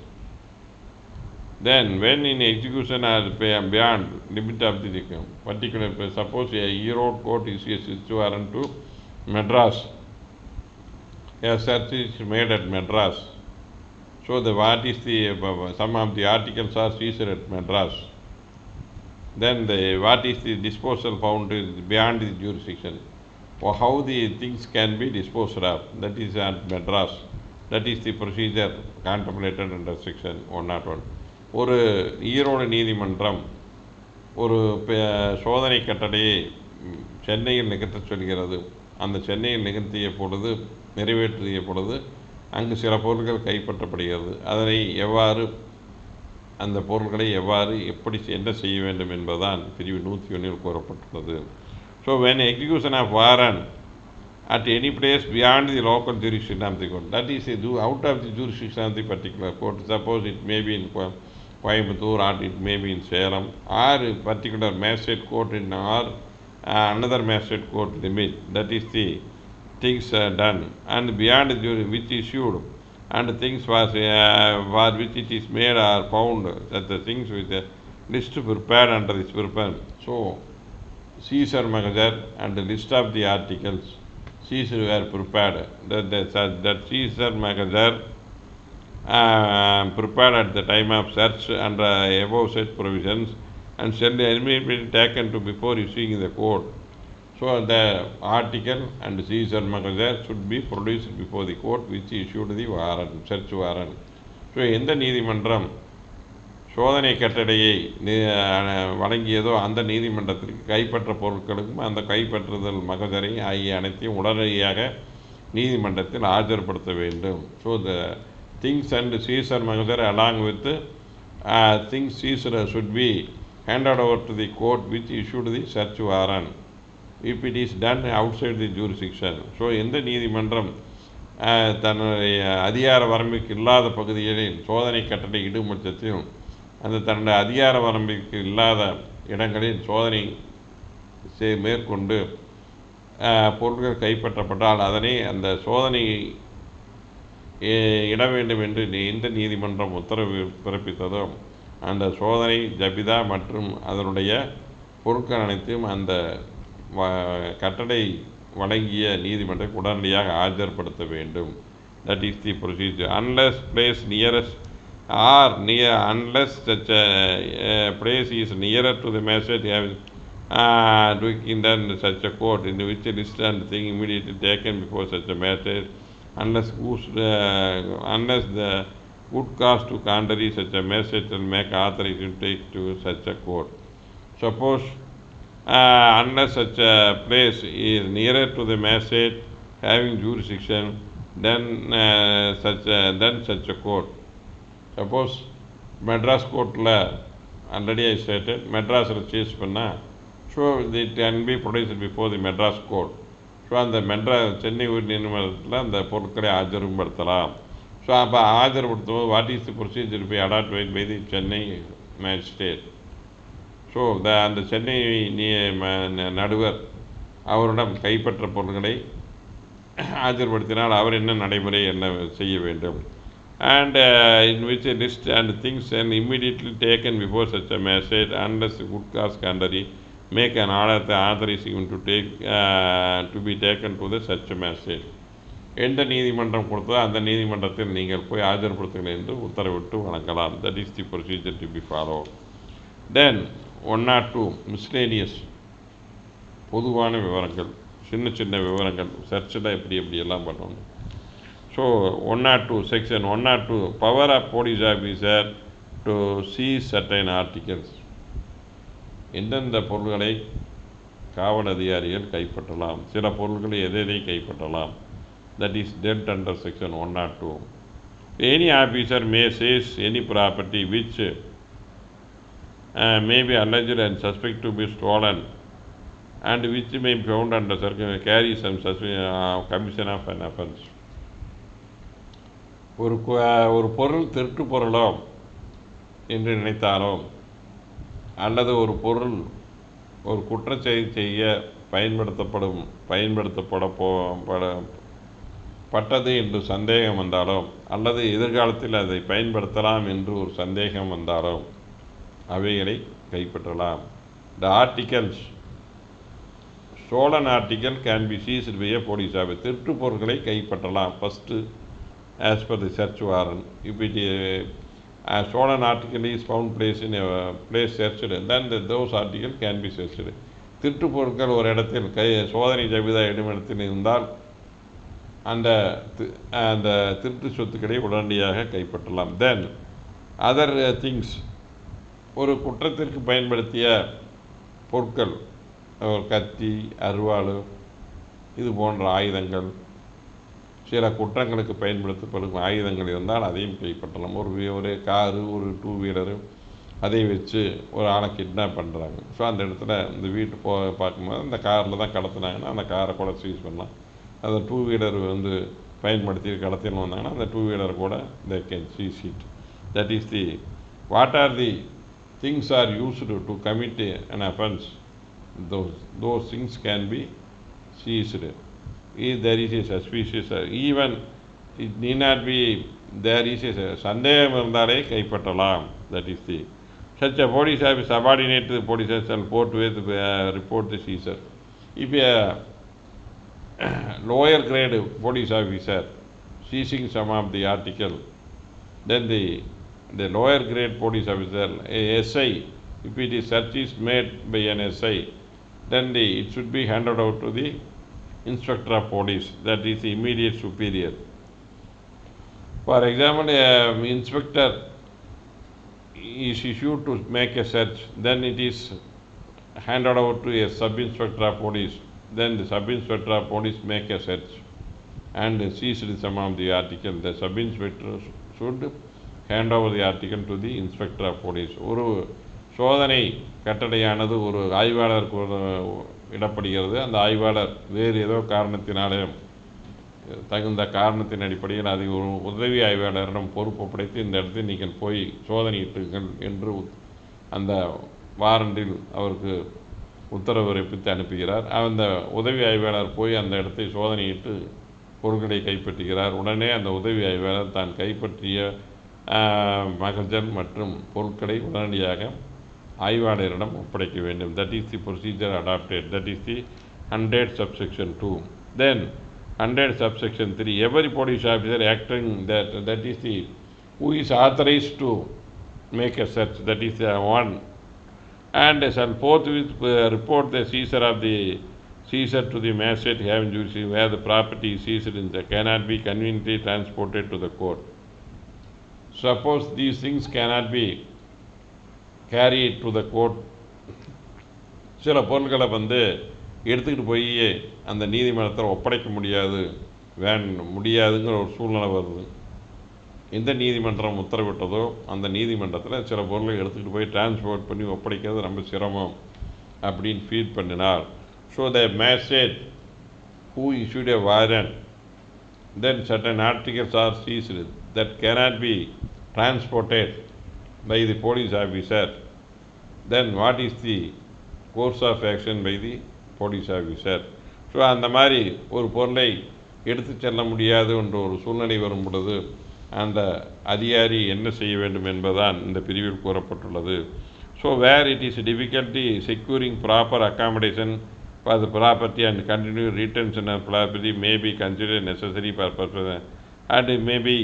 Then when in execution or beyond limit of the particular, suppose a Erode court issues a search warrant to Madras, a search is made at Madras. So what is the some of the articles are seized at Madras. Then what is the disposal found is beyond the jurisdiction, or how the things can be disposed of, that is at Madras. That is the procedure contemplated under section 101. ஒரு ஈரோடு நீதிமன்றம் ஒரு சோதனை கட்டளையை சென்னையில் நிகழ்த்த சொல்கிறது. அந்த சென்னையில் நிகழ்த்திய பொழுது நிறைவேற்றிய பொழுது அங்கு சில பொருட்கள் கைப்பற்றப்படுகிறது. அதனை எவ்வாறு அந்த பொருட்களை எப்படி என்ன செய்ய வேண்டும் என்பதுதான் பிரிவு 101 கூறப்பட்டுள்ளது. So when execution of warrant at any place beyond the local jurisdiction of the court, that is out of the jurisdiction of the particular court, suppose it may be in Coimbatore or it may be in Salem or particular magistrate court in or another magistrate court limit, that is the things done, and beyond which issued and things was which it is made or found, that the things with the list prepared under this prepared. So Caesar Magazer and the list of the articles seized were prepared. That Caesar Magazer prepared at the time of search under above said provisions and shall immediately taken to before issuing in the court. So the article and Caesar Magazer should be produced before the court which issued the warrant, search warrant. So எந்த நீதிமன்றம் சோதனை கட்டளையை வழங்கியதோ அந்த நீதிமன்றத்திற்கு கைப்பற்ற பொருட்களுக்கும் அந்த கைப்பற்றுதல் மகஜரை ஆகிய அனைத்தையும் உடனடியாக நீதிமன்றத்தில் ஆஜர்படுத்த வேண்டும். So the things and Caesar Magazer along with things seized should be handed over to the court which issued the search warrant if it is done outside the jurisdiction. So எந்த நீதிமன்றம் தன்னுடைய அதிகார வரம்பிற்கு இல்லாத பகுதிகளில் சோதனை கட்டளை இடும் பட்சத்தில் அந்த தன்னுடைய அதிகார வரம்பிற்கு இல்லாத இடங்களில் சோதனை மேற்கொண்டு பொருட்கள் கைப்பற்றப்பட்டால் அதனை அந்த சோதனை இட வேண்டும் என்று எந்த நீதிமன்றம் உத்தரவு பிறப்பித்ததோ அந்த சோதனை ஜபிதா மற்றும் அதனுடைய பொருட்கள் அனைத்தையும் அந்த கட்டளை வழங்கிய நீதிமன்றத்தை உடனடியாக ஆஜர்படுத்த வேண்டும். That is the procedure. Unless place nearest or unless such a place is nearer to the magistrate having then such a court in which list and thing immediately taken before such a magistrate, unless the good cause to contrary such a magistrate will make authorization to take to such a court. Suppose unless such a place is nearer to the magistrate having jurisdiction, then such a court. Suppose Madras courtல already I stated மெட்ராஸில் chase பண்ணால் so it can be produced before the Madras court. So அந்த சென்னை உயர் நீதிமன்றத்தில் அந்த பொருட்களை ஆஜர்படுத்தலாம். So அப்போ ஆஜர்படுத்தும் போது what is the procedure by adopted by the Chennai magistrate. So அந்த சென்னை நடுவர் அவரிடம் கைப்பற்ற பொருட்களை ஆஜர்படுத்தினால் அவர் என்ன நடைமுறை என்ன செய்ய வேண்டும். And in which a list and things and immediately taken before such a magistrate unless good cause contrary make an order the authorizing him to take to be taken to the such a magistrate. எந்த நீதிமன்றம் கொடுத்தோ அந்த நீதிமன்றத்தில் நீங்கள் போய் ஆஜர்படுத்துங்கள் என்று உத்தரவிட்டு வழங்கலாம். That is the procedure to be followed. Then 102 miscellaneous பொதுவான விவரங்கள், சின்ன சின்ன விவரங்கள், சர்ச்சில் எப்படி எல்லாம் பண்ணணும். So 102 section 102 power of police officer to seize certain articles. எந்தெந்த பொருள்களை காவல் அதிகாரிகள் கைப்பற்றலாம், சில பொருள்களை எதை கைப்பற்றலாம். That is dealt under section 102. Any officer may seize any property which may be alleged and suspect to be stolen and which may be found under carry some commission of an offence. ஒரு பொருள் திருட்டு பொருளோ என்று நினைத்தாலும் அல்லது ஒரு பொருள் ஒரு குற்றச்செயல் செய்ய பயன்படுத்தப்பட்டது என்று சந்தேகம் வந்தாலும் அல்லது எதிர்காலத்தில் அதை பயன்படுத்தலாம் என்று ஒரு சந்தேகம் வந்தாலும் அவைகளை கைப்பற்றலாம். The articles stolen article can be seized by a police officer. திருட்டு பொருட்களை கைப்பற்றலாம். First as per the search warrant. If it a stolen article is found place in a place searched, then those articles can be searched. திருட்டு பொருட்கள் ஒரு இடத்தில் சோதனை ஜபிதா இடத்தில் இருந்தால் அந்த திருட்டு சொத்துக்களை உடனடியாக கைப்பற்றலாம். தென் அதர் திங்ஸ், ஒரு குற்றத்திற்கு பயன்படுத்திய பொருட்கள், ஒரு கத்தி, அருவாள், இது போன்ற ஆயுதங்கள், சில குற்றங்களுக்கு பயன்படுத்தப்படும் ஆயுதங்கள் இருந்தால் அதையும் கைப்பற்றலாம். ஒரு காரு, ஒரு 2 வீலரு, அதை வச்சு ஒரு ஆளை கிட்னாப் பண்ணுறாங்க. ஸோ அந்த இடத்துல இந்த வீட்டு பார்க்கும்போது அந்த காரில் தான் கடத்தினாங்கன்னா அந்த காரை கூட சீஸ் பண்ணலாம். அந்த 2 வீலர் பயன்படுத்தி கடத்தின்னு வந்தாங்கன்னா அந்த 2 வீலர் கூட they can seize it. That is the what are the things are used to commit an offence. Those things can be seized. If there is a suspicious, even it need not be there is a சந்தேகம் இருந்தாலே கைப்பற்றலாம். That is the such a police officer subordinate to the police shall report the seizure. If a lower grade police officer seizing some of the article, then the lower grade police officer, a SI, if it is search is made by an SI, then it should be handed out to the inspector of police, that is the immediate superior. For example, inspector is issued to make a search, then it is handed over to a sub-inspector of police, then the sub-inspector of police make a search and seized some of the article. The sub-inspector should hand over the article to the inspector of police. ஒரு சோதனை கட்டளையானது ஒரு ஆய்வாளருக்கு இடப்படுகிறது. அந்த ஆய்வாளர் வேறு ஏதோ காரணத்தினாலே தகுந்த காரணத்தின் அடிப்படையில் அதை ஒரு உதவி ஆய்வாளரிடம் பொறுப்பு படைத்து இந்த இடத்தில் நீங்கள் போய் சோதனையிட்டுங்கள் என்று அந்த வாரண்டில் அவருக்கு உத்தரவு பிறப்பித்து அனுப்புகிறார். அந்த உதவி ஆய்வாளர் போய் அந்த இடத்தை சோதனையிட்டு பொருட்களை கைப்பற்றுகிறார். உடனே அந்த உதவி ஆய்வாளர் தான் கைப்பற்றிய மகஜர் மற்றும் பொருட்களை உடனடியாக ஆய்வாளரிடம் ஒப்படைக்க வேண்டும். That is the procedure adopted. That is the 100 subsection 2. Then 100 subsection 3. Every police officer acting that is the who is authorized to make a search, that is the one, and shall forthwith report the seizure of the seizure to the magistrate having jurisdiction where the property is seized in the cannot be conveniently transported to the court. Suppose these things cannot be carried to the court, சில பொருட்களை எடுத்துக்கிட்டு போய் அந்த நீதிமன்றத்தில் ஒப்படைக்க முடியாதுங்கிற ஒரு சூழ்நிலை வருது. எந்த நீதிமன்றம் உத்தரவிட்டதோ அந்த நீதிமன்றத்தில் சில பொருளை எடுத்துக்கிட்டு போய் டிரான்ஸ்போர்ட் பண்ணி ஒப்படைக்கிறது ரொம்ப சிரமம் அப்படின்னு ஃபீல் பண்ணினார். So the magistrate who issued a warrant, then certain articles are seized that cannot be transported by the police officer. Then what is the course of action by the police officer? So அந்த மாதிரி ஒரு பொருளை எடுத்து செல்ல முடியாது என்ற ஒரு சூழ்நிலை வரும் பொழுது அந்த அதிகாரி என்ன செய்ய வேண்டும் என்பதுதான் இந்த பிரிவில் கூறப்பட்டுள்ளது. So where it is difficulty securing proper accommodation for the property and continued retention of property may be considered necessary for purpose and it may be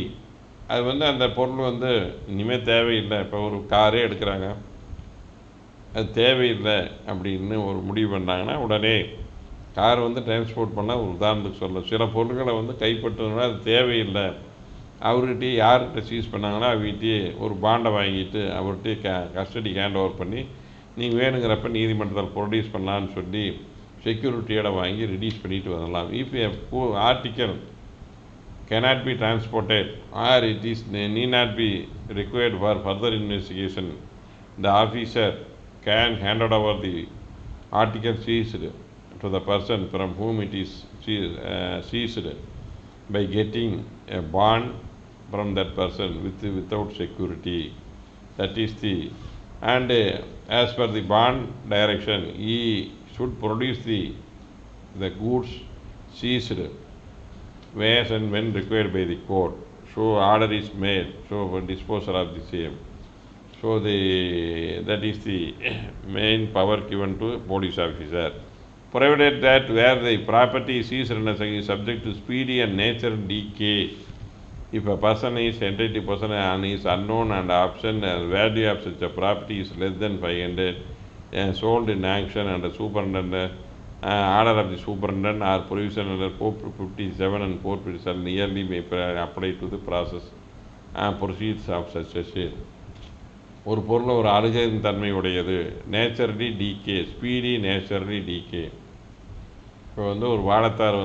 அது அந்த பொருள் இனிமேல் தேவையில்லை. இப்போ ஒரு காரே எடுக்கிறாங்க, அது தேவையில்லை அப்படின்னு ஒரு முடிவு பண்ணாங்கன்னா உடனே கார் டிரான்ஸ்போர்ட் பண்ணால் ஒரு உதாரணத்துக்கு சொல்ல சில பொருட்களை கைப்பற்றணும்னா அது தேவையில்லை, அவர்கிட்ட யார்கிட்ட சீஸ் பண்ணாங்கன்னா அவர்கிட்டே ஒரு பாண்டை வாங்கிட்டு அவர்கிட்ட கஸ்டடி ஹேண்ட் ஓவர் பண்ணி நீங்கள் வேணுங்கிறப்ப நீதிமன்றத்தில் ப்ரொடியூஸ் பண்ணலான்னு சொல்லி செக்யூரிட்டியோட வாங்கி ரிலீஸ் பண்ணிட்டு வரலாம். If a article cannot be transported or it is need not be required for further investigation, the officer can hand over the article seized to the person from whom it is seized by getting a bond from that person without security. That is the and as per the bond direction he should produce the goods seized where and when required by the court. So order is made, so for disposal of the same. So that is the main power given to police officer. Provided that where the property is seized is subject to speedy and natural decay, if a person is entity person and is unknown and absent and value of such a property is less than 500 and sold in action under superintendent order of the superintendent or provision under 457 and 457 nearly may apply to the process and proceeds of such a sale. ஒரு பொருள் ஒரு அழுகையின் தன்மை உடையது, naturally decay, speedy naturally decay. இப்போ ஒரு வாழைத்தார்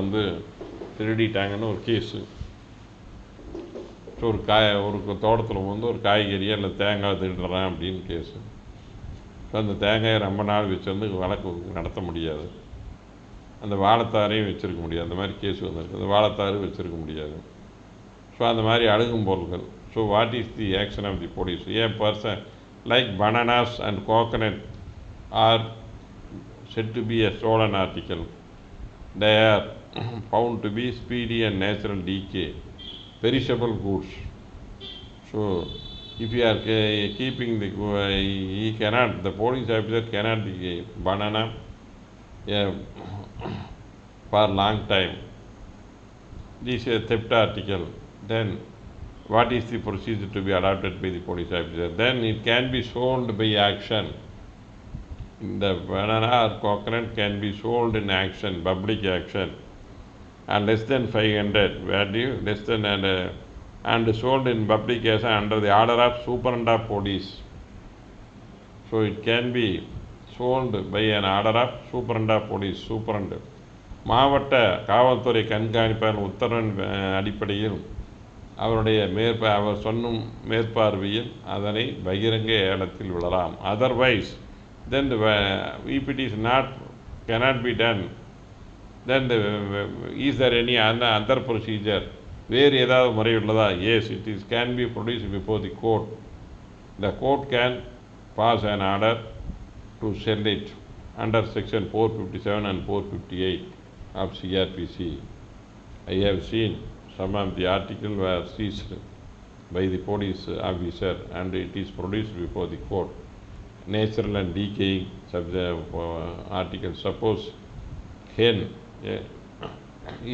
திருடிட்டாங்கன்னு ஒரு case. ஒரு ஒரு தோட்டத்தில் ஒரு காய்கறியை இல்லை தேங்காய் திருடுறான் அப்படின்னு கேஸு. ஸோ அந்த தேங்காயை ரொம்ப நாள் வச்சு வழக்கு நடத்த முடியாது, அந்த வாழைத்தாரையும் வச்சுருக்க முடியாது. அந்த மாதிரி கேஸ் வந்திருக்கு, அந்த வாழைத்தாரும் வச்சுருக்க முடியாது. ஸோ அந்த மாதிரி அழுகும் பொருள்கள். So what is the action of the police? A person like bananas and coconut are said to be a stolen article. They are found to be speedy and natural decay, perishable goods. So if you are keeping he cannot, the police officer cannot be banana for long time. This is a theft article. Then what is the procedure to be adopted by the police officer? Then it can be sold by action. The banana or coconut can be sold in action, public action, and less than 500 value, less than and sold in public action under the order of superintendent of police. So it can be sold by an order of superintendent of police, superintendent. மாவட்ட காவல்துறை கண்காணிப்பாளர் உத்தரவின் அடிப்படையில் அவருடைய அவர் சொன்னும் மேற்பார்வையில் அதனை பகிரங்க ஏலத்தில் விடலாம். Otherwise then if it is not cannot be done, then is there any other procedure? வேறு ஏதாவது முறை உள்ளதா? Yes, it is can be produced before the court. The court can pass an order to sell it under section 457 and 458 of CRPC. I have seen some of the articles were seized by the police officer and it is produced before the court. Natural and decaying article. Suppose hen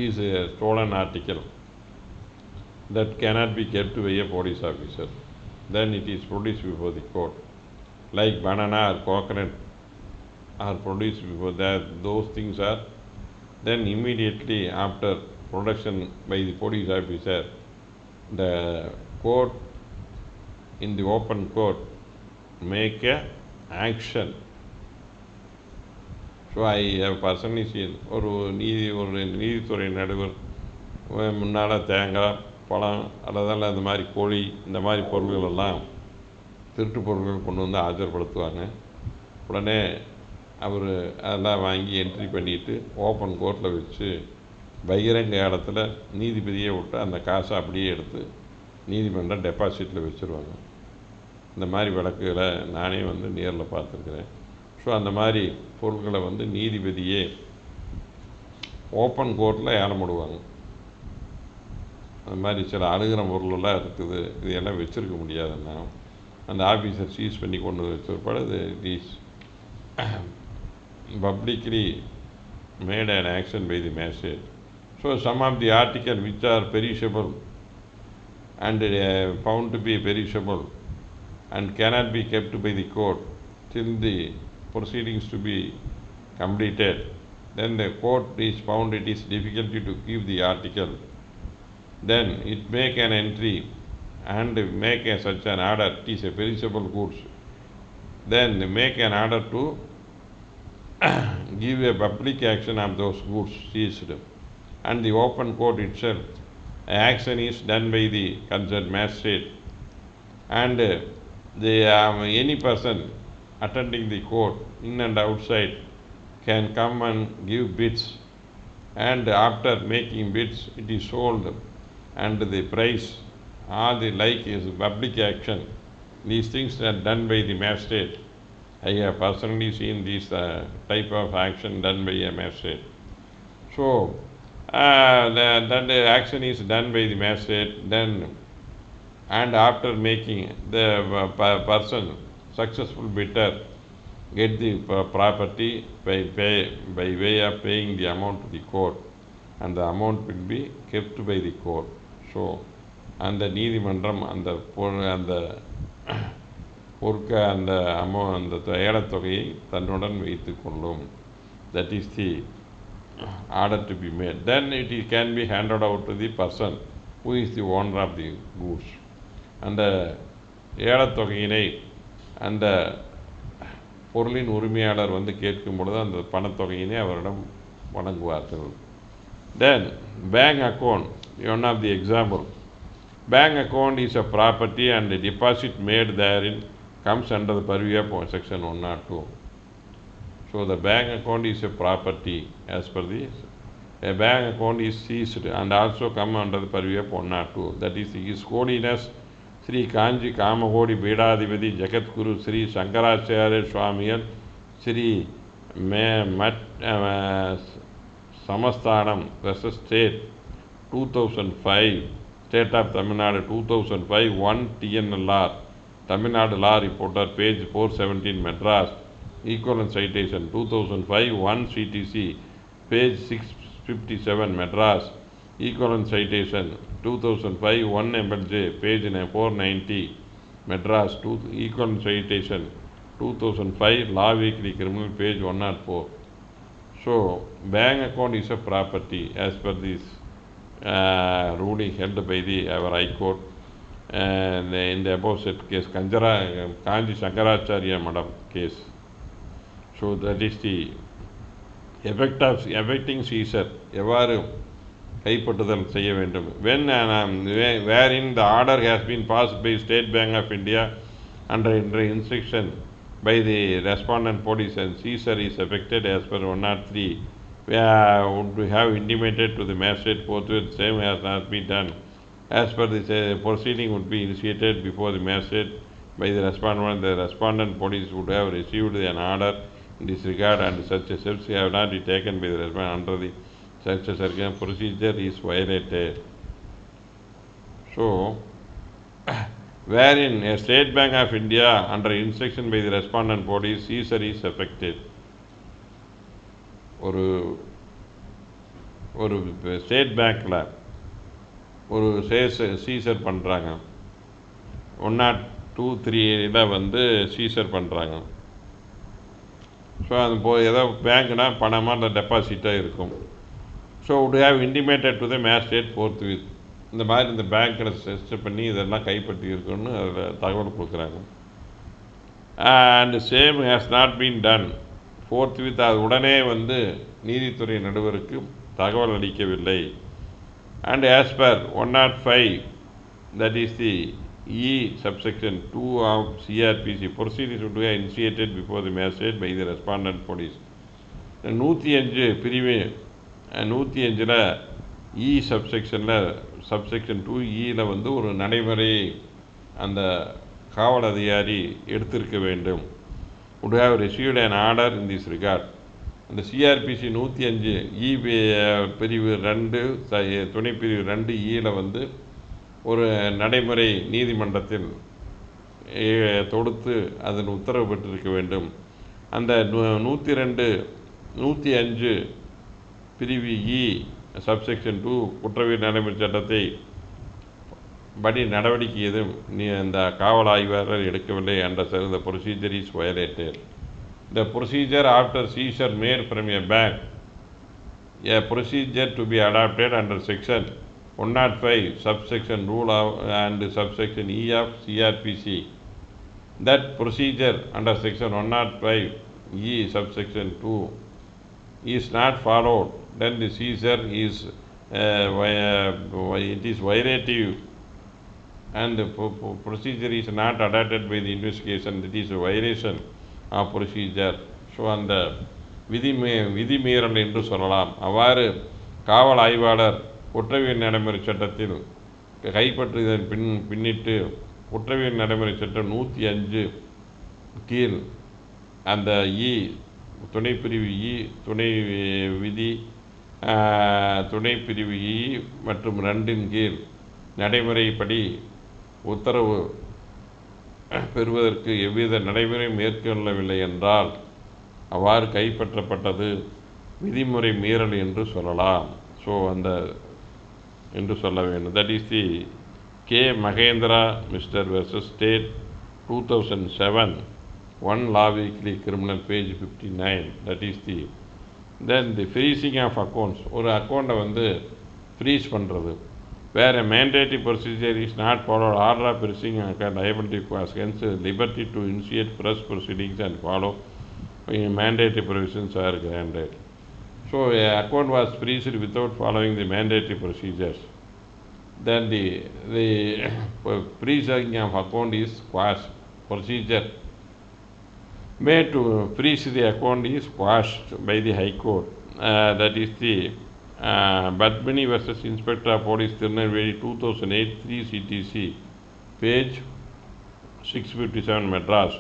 is a stolen article that cannot be kept by a police officer, then it is produced before the court. Like banana or coconut are produced before that, those things are then immediately after production by the police officer, the court in the open court make a action. So I have personally seen ஒரு நீதித்துறை நடுவர் முன்னால் தேங்காய் பழம் அல்லதெல்லாம் இந்த மாதிரி கோழி இந்த மாதிரி பொருள்கள் எல்லாம் திருட்டு பொருள்கள் கொண்டு ஆஜர்படுத்துவாங்க. உடனே அவர் அதெல்லாம் வாங்கி என்ட்ரி பண்ணிவிட்டு ஓப்பன் கோர்ட்டில் வச்சு பகிரங்க இடத்துல நீதிபதியை விட்டு அந்த காசை அப்படியே எடுத்து நீதிமன்றம் டெபாசிட்டில் வச்சுருவாங்க. இந்த மாதிரி வழக்குகளை நானே நேரில் பார்த்துருக்குறேன். ஸோ அந்த மாதிரி பொருட்களை நீதிபதியே ஓப்பன் கோர்ட்டில் ஏலம் விடுவாங்க. அந்த மாதிரி சில அழுகிற பொருளெல்லாம் இருக்குது, இது எல்லாம் வச்சுருக்க முடியாதுன்னா அந்த ஆஃபீஸர் சீஸ் பண்ணி கொண்டு வச்சிருப்பாடு. இது it is publicly made an action by the magistrate. So some of the articles which are perishable and found to be perishable and cannot be kept by the court till the proceedings to be completed, then the court is found it is difficult to keep the article, then it make an entry and make such an order, it is a perishable goods, then make an order to give a public action of those goods seized, and the open court itself action is done by the concerned magistrate, and any person attending the court in and outside can come and give bids, and after making bids it is sold, and the price or the like is public action. These things are done by the magistrate. I have personally seen this type of action done by a magistrate. So that the action is done by the magistrate, then and after making the person successful bidder get the property by way of paying the amount to the court, and the amount will be kept by the court. So அந்த நீதிமன்றம் அந்த அந்த அந்த ஏலத்தொகையை தன்னுடன் வைத்து கொள்ளும். That is the order to be made. Then it can be handed out to the person who is the owner of the goods. அந்த ஏலத்தொகையினை அந்த பொருளின் உரிமையாளர் வந்து கேட்கும் பொழுது அந்த பணத்தொகையினை அவரிடம் வழங்குவார்கள். Then bank account, one of the example. Bank account is a property and the deposit made therein comes under the purview of section 102. So the bank account is a property as per this. A bank account is seized and also come under the purview of 102. That is His Holiness Sri Kanji Kamagodi Bidadivadi Jagat Guru Sri Shankaracharya Swamiyal Sri Samasthanam versus State 2005, State of Tamil Nadu 2005, 1 TNLR, Tamil Nadu Law Reporter, page 417, Madras, equivalent citation 2005, 1 CTC, page 657, Madras, equivalent citation 2005, 1 MLJ, page 490, Madras, equivalent citation 2005, Law Weekly Criminal, page 104. So bank account is a property as per this ruling held by our High Court, and in the above said case, Kanji Shankaracharya Madam case. So that is the effect of effecting seizure. எவ்வாறு கைப்பற்றுதல் செய்ய வேண்டும். When wherein the order has been passed by State Bank of India under instruction by the respondent police and seizure is effected as per 103, would have intimated to the magistrate forthwith the same has not been done. As per this proceeding would be initiated before the magistrate by the respondent police would have received an order in this regard, and such steps have not been taken by the respondent under the such a procedure is violated. So wherein a State Bank of India under instruction by the respondent body seizure is effected. ஒரு state பேங்க்கில் ஒரு Caesar பண்ணுறாங்க, 102(3) வந்து Caesar பண்ணுறாங்க. So அது ஏதோ பேங்க்னா பணமாக அந்த டெபாசிட்டாக இருக்கும். So would have intimated to the magistrate forthwith. இந்த மாதிரி இந்த பேங்க்கில் டெஸ்ட் பண்ணி இதெல்லாம் கைப்பற்றி இருக்குன்னு அதில் தகவல் கொடுக்குறாங்க. And same has not been done forthwith, அது உடனே வந்து நீதித்துறை நடுவருக்கு தகவல் அளிக்கவில்லை. And as per 105, that is the E subsection 2 of CRPC, proceedings would be initiated before the magistrate by the respondent police. 105 பிரிவு 105 E subsection 2E வந்து ஒரு நடைமுறை அந்த காவல் அதிகாரி எடுத்திருக்க வேண்டும். would have received an order in this regard. அந்த சிஆர்பிசி 105 பிரிவு 2 துணைப்பிரிவு 2 வந்து ஒரு நடைமுறை நீதிமன்றத்தில் தொடுத்து அதன் உத்தரவு பெற்றிருக்க வேண்டும். அந்த 102 105 பிரிவு சப்செக்ஷன் 2 குற்றவியல் நடைமுறை சட்டத்தை படி நடவடிக்கை எதுவும் அந்த காவல் ஆய்வாளர் எடுக்கவில்லை. under the procedure is violated. The procedure after seizure made from a bank, a procedure to be adopted under section 105 subsection rule and subsection E of CRPC. That procedure under section 105 E subsection 2 is not followed, then the seizure is it is violative and the procedure is not adopted by the investigation. That is a violation of procedure. So அந்த விதிமீறல் என்று சொல்லலாம். அவ்வாறு காவல் ஆய்வாளர் குற்றவியல் நடைமுறை சட்டத்தில் கைப்பற்றியதன் பின்னிட்டு குற்றவியல் நடைமுறை சட்டம் 105 கீழ் அந்த துணைப்பிரிவு துணை விதி துணைப்பிரிவு மற்றும் 2 கீழ் நடைமுறைப்படி உத்தரவு பெறுவதற்கு எவ்வித நடைமுறையும் மேற்கொள்ளவில்லை என்றால் அவ்வாறு கைப்பற்றப்பட்டது விதிமுறை மீறல் என்று சொல்லலாம். ஸோ அந்த என்று சொல்ல வேண்டும். That is the K Mahendra mister versus state 2007 1 law weekly criminal page 59. That is the then the freezing of accounts. ஒரு அக்கௌண்ட்டை ஃப்ரீஸ் பண்ணுறது. Where a mandatory procedure is not followed, order of freezing and liability clause, hence liberty to initiate fresh proceedings and follow mandatory provisions are granted. So a account was freezed without following the mandatory procedures. Then the freezing of account is quashed. Procedure made to freeze the account is quashed by the High Court. That is the Badmini versus Inspector of Police Tirunelveli 2008 3 CTC page 657 Madras.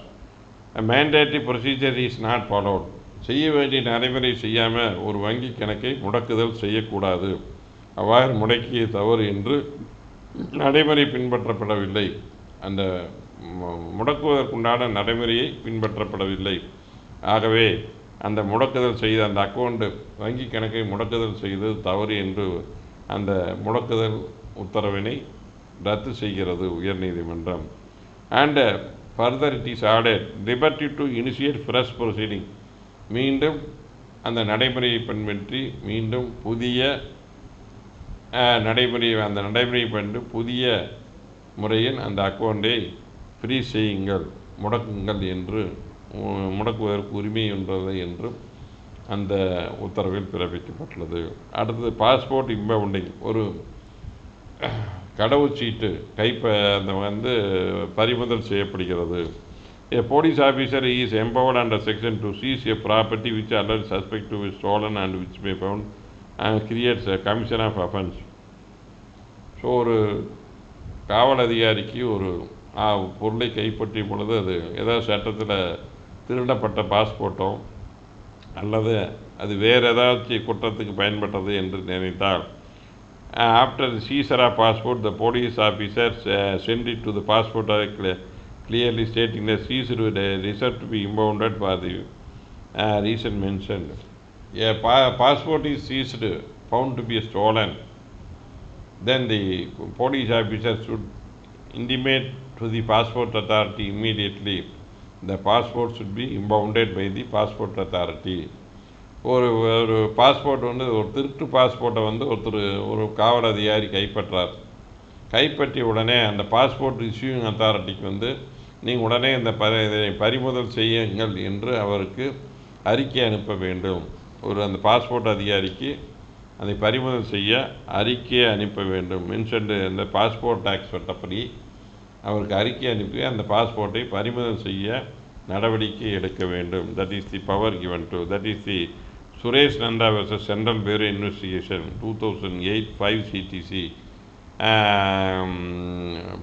A mandatory procedure is not followed. செய்ய வேண்டிய நடைமுறை செய்யாமல் ஒரு வங்கி கணக்கை முடக்குதல் செய்யக்கூடாது. அவ்வாறு முடக்கிய தவறு என்று நடைமுறை பின்பற்றப்படவில்லை. அந்த முடக்குவதற்குண்டான நடைமுறையை பின்பற்றப்படவில்லை. ஆகவே அந்த முடக்குதல் செய்த அந்த அக்கௌண்ட்டு வங்கி கணக்கை முடக்குதல் செய்தது தவறு என்று அந்த முடக்குதல் உத்தரவினை ரத்து செய்கிறது உயர்நீதிமன்றம். And further it is ordered liberty to initiate fresh proceeding. மீண்டும் அந்த நடைமுறையை பின்பற்றி மீண்டும் புதிய நடைமுறையை பண்ணி புதிய முறையில் அந்த அக்கௌண்ட்டை ஃப்ரீஸ் செய்யுங்கள், முடக்குங்கள் என்று முடக்குவதற்கு உரிமை உள்ளது என்றும் அந்த உத்தரவில் பிறப்பிக்கப்பட்டுள்ளது. அடுத்தது பாஸ்போர்ட் இம்பவுண்டிங். ஒரு கடவுச்சீட்டு பறிமுதல் செய்யப்படுகிறது. A police officer is empowered under section to seize a property which already suspect to be stolen and which may found and creates a commission of offence. So ஒரு காவல் அதிகாரிக்கு ஒரு பொருளை கைப்பற்றிய பொழுது அது ஏதாவது சட்டத்தில் திருடப்பட்ட பாஸ்போர்ட்டோ அல்லது அது வேறு ஏதாச்சும் குற்றத்துக்கு பயன்பட்டது என்று நினைத்தால் after seizure of passport the police officer sent it to the passport clearly stating that seized would reserved to be impounded for the reason mentioned. A passport is seized found to be stolen, then the police officer should intimate to the passport authority immediately. The passport should be impounded by the passport authority. ஒரு passport ஒரு திருட்டு பாஸ்போர்ட்டை ஒரு காவல் அதிகாரி கைப்பற்றிய உடனே அந்த பாஸ்போர்ட் இஷ்யூயிங் அத்தாரிட்டிக்கு நீங்கள் உடனே இந்த இதை பறிமுதல் செய்யுங்கள் என்று அவருக்கு அறிக்கை அனுப்ப வேண்டும். அந்த பாஸ்போர்ட் அதிகாரிக்கு அதை பறிமுதல் செய்ய அறிக்கையை அனுப்ப வேண்டும். மென்ஷன்டு அந்த பாஸ்போர்ட் டேக்ஸ் சட்டப்படி அவருக்கு அறிக்கை அனுப்பி அந்த பாஸ்போர்ட்டை பறிமுதல் செய்ய நடவடிக்கை எடுக்க வேண்டும். That is the power given to that is the Suresh Nanda versus central bureau investigation 2008 5 CTC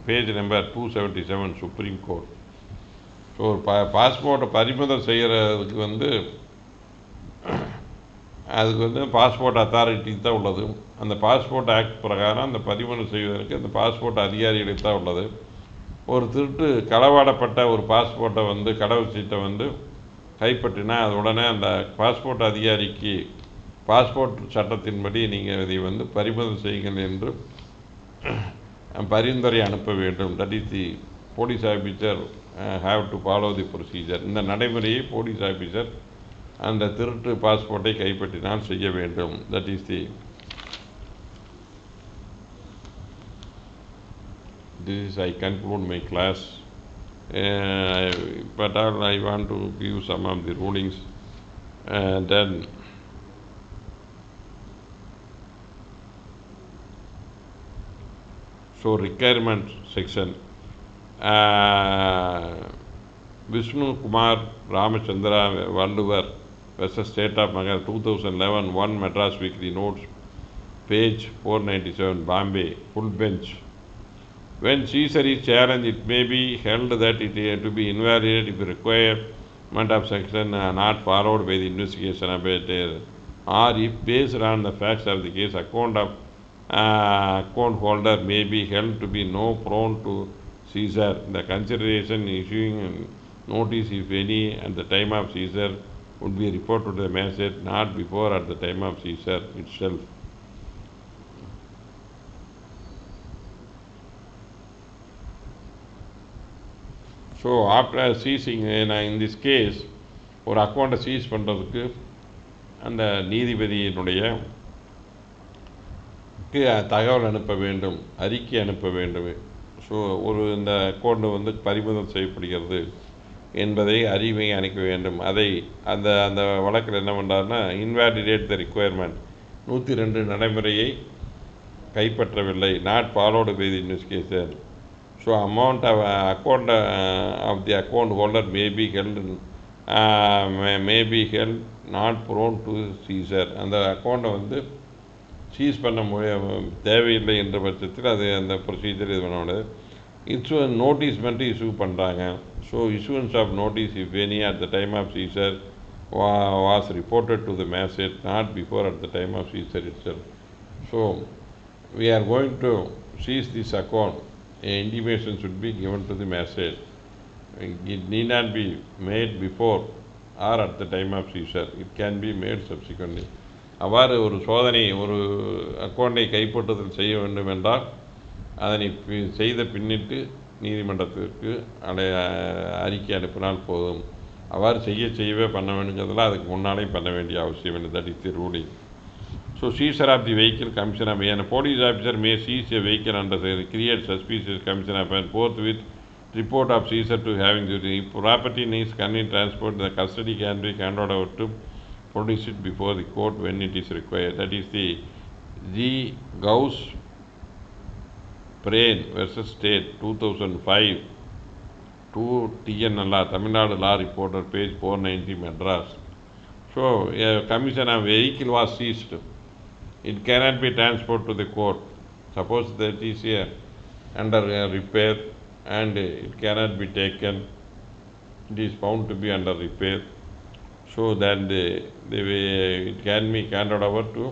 page number 277 supreme court. So ஒரு பாஸ்போர்ட்டை பறிமுதல் செய்கிறதுக்கு அதுக்கு வந்து பாஸ்போர்ட் அத்தாரிட்டி தான் உள்ளது. அந்த பாஸ்போர்ட் ஆக்ட் பிரகாரம் அந்த பதிவு செய்வதற்கு அந்த பாஸ்போர்ட் அதிகாரிகளுக்கு தான் உள்ளது. ஒரு திருட்டு களவாடப்பட்ட ஒரு பாஸ்போர்ட்டை வந்து கடவுச்சீட்டை வந்து கைப்பற்றினா அது உடனே அந்த பாஸ்போர்ட் அதிகாரிக்கு பாஸ்போர்ட் சட்டத்தின்படி நீங்கள் இதை வந்து பறிமுதல் செய்யுங்கள் என்று பரிந்துரை அனுப்ப வேண்டும். That is the police officer have to follow the procedure. இந்த நடைமுறையை போலீஸ் ஆஃபீஸர் அந்த திருட்டு பாஸ்போர்ட்டை கைப்பற்றினால் செய்ய வேண்டும். That is the this is I conclude my class. But I want to give some of the rulings. Then so requirement section. Vishnu Kumar Ramachandra Valluvar versus State of Maharashtra 2011 1 Madras Weekly Notes, page 497, Bombay, full bench. When Caesar is challenged, it may be held that it is to be invalidated if the requirement of section not followed by the investigation operator, or if based on the facts of the case, account holder may be held to be no prone to seizure. The consideration issuing notice, if any, at the time of seizure would be reported to the magistrate, not before at the time of seizure itself. So after seizing, நான் in this case ஒரு அக்கௌண்ட்டை cheese பண்ணுறதுக்கு அந்த நீதிபதியினுடைய தகவல் அனுப்ப வேண்டும், அறிக்கை அனுப்ப வேண்டும். ஸோ இந்த அக்கௌண்ட்டு வந்து பறிமுதல் செய்யப்படுகிறது என்பதை அறிவை அனுப்ப வேண்டும். அதை அந்த வழக்கில் என்ன பண்ணுறாருன்னா, இன்வாலிடேட் த ரிக்குவயர்மெண்ட், 102 நடைமுறையை கைப்பற்றவில்லை, not followed by the investigation. So amount of account of the account holder may be held not prone to seizure. அந்த அக்கௌண்ட்டை வந்து சீஸ் பண்ண தேவையில்லை என்ற பட்சத்தில் அது அந்த ப்ரொசீஜர் இது பண்ண முடியாது. நோட்டீஸ் மட்டும் இஷ்யூ பண்ணுறாங்க. So issuance of notice, if any, at the time of seizure was reported to the magistrate, not before at the time of seizure itself. So we are going to seize this account. Intimation should be given to the magistrate. It need not be made before or at the time of seizure. It can be made subsequently. அவ்வாறு ஒரு சோதனை ஒரு அக்கௌண்ட்டை கைப்பற்றுதல் செய்ய வேண்டும் என்றால் அதனை செய்த பின்னிட்டு நீதிமன்றத்திற்கு அறிக்கை அனுப்பினால் போதும். அவ்வாறு செய்யவே பண்ண வேண்டுங்கிறதுலாம் அதுக்கு முன்னாலே பண்ண வேண்டிய அவசியம் இல்லை. That is the ruling. So seizure of the vehicle, commission of a police officer may seize a vehicle under the create suspicious commission of and forthwith report of seizure to having duty. If property needs convenient transport, the custody can be handed over to produce it before the court when it is required. That is the G. Gauss Prain versus State 2005 2 TNLR, Tamil Nadu Law Reporter, page 490, Madras. So a commission of vehicle was seized. It cannot be transported to the court. Suppose that is under repair and it cannot be taken, it is found to be under repair, so that it can be handed over to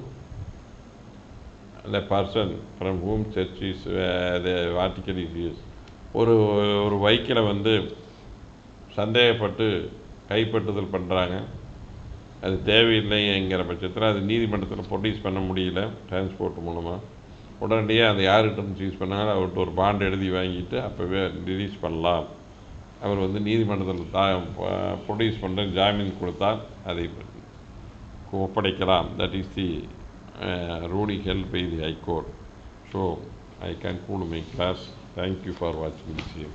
the person from whom such is the article is used. ஒரு வைக்கிளை வந்து சந்தேகப்பட்டு கைப்பற்றுதல் பண்ணுறாங்க, அது தேவையில்லைங்கிற பட்சத்தில் அது நீதிமன்றத்தில் produce பண்ண முடியல டிரான்ஸ்போர்ட் மூலமாக, உடனடியாக அதை யார்கிட்ட சீஸ் பண்ணாலும் அவர்கிட்ட ஒரு பாண்ட் எழுதி வாங்கிட்டு அப்போவே ரிலீஸ் பண்ணலாம். அவர் வந்து நீதிமன்றத்தில் ப்ரொடியூஸ் பண்ணுற ஜாமீன் கொடுத்தால் அதை ஒப்படைக்கலாம். That is the ruling held by the High Court. So I conclude my class. Thank you for watching this video.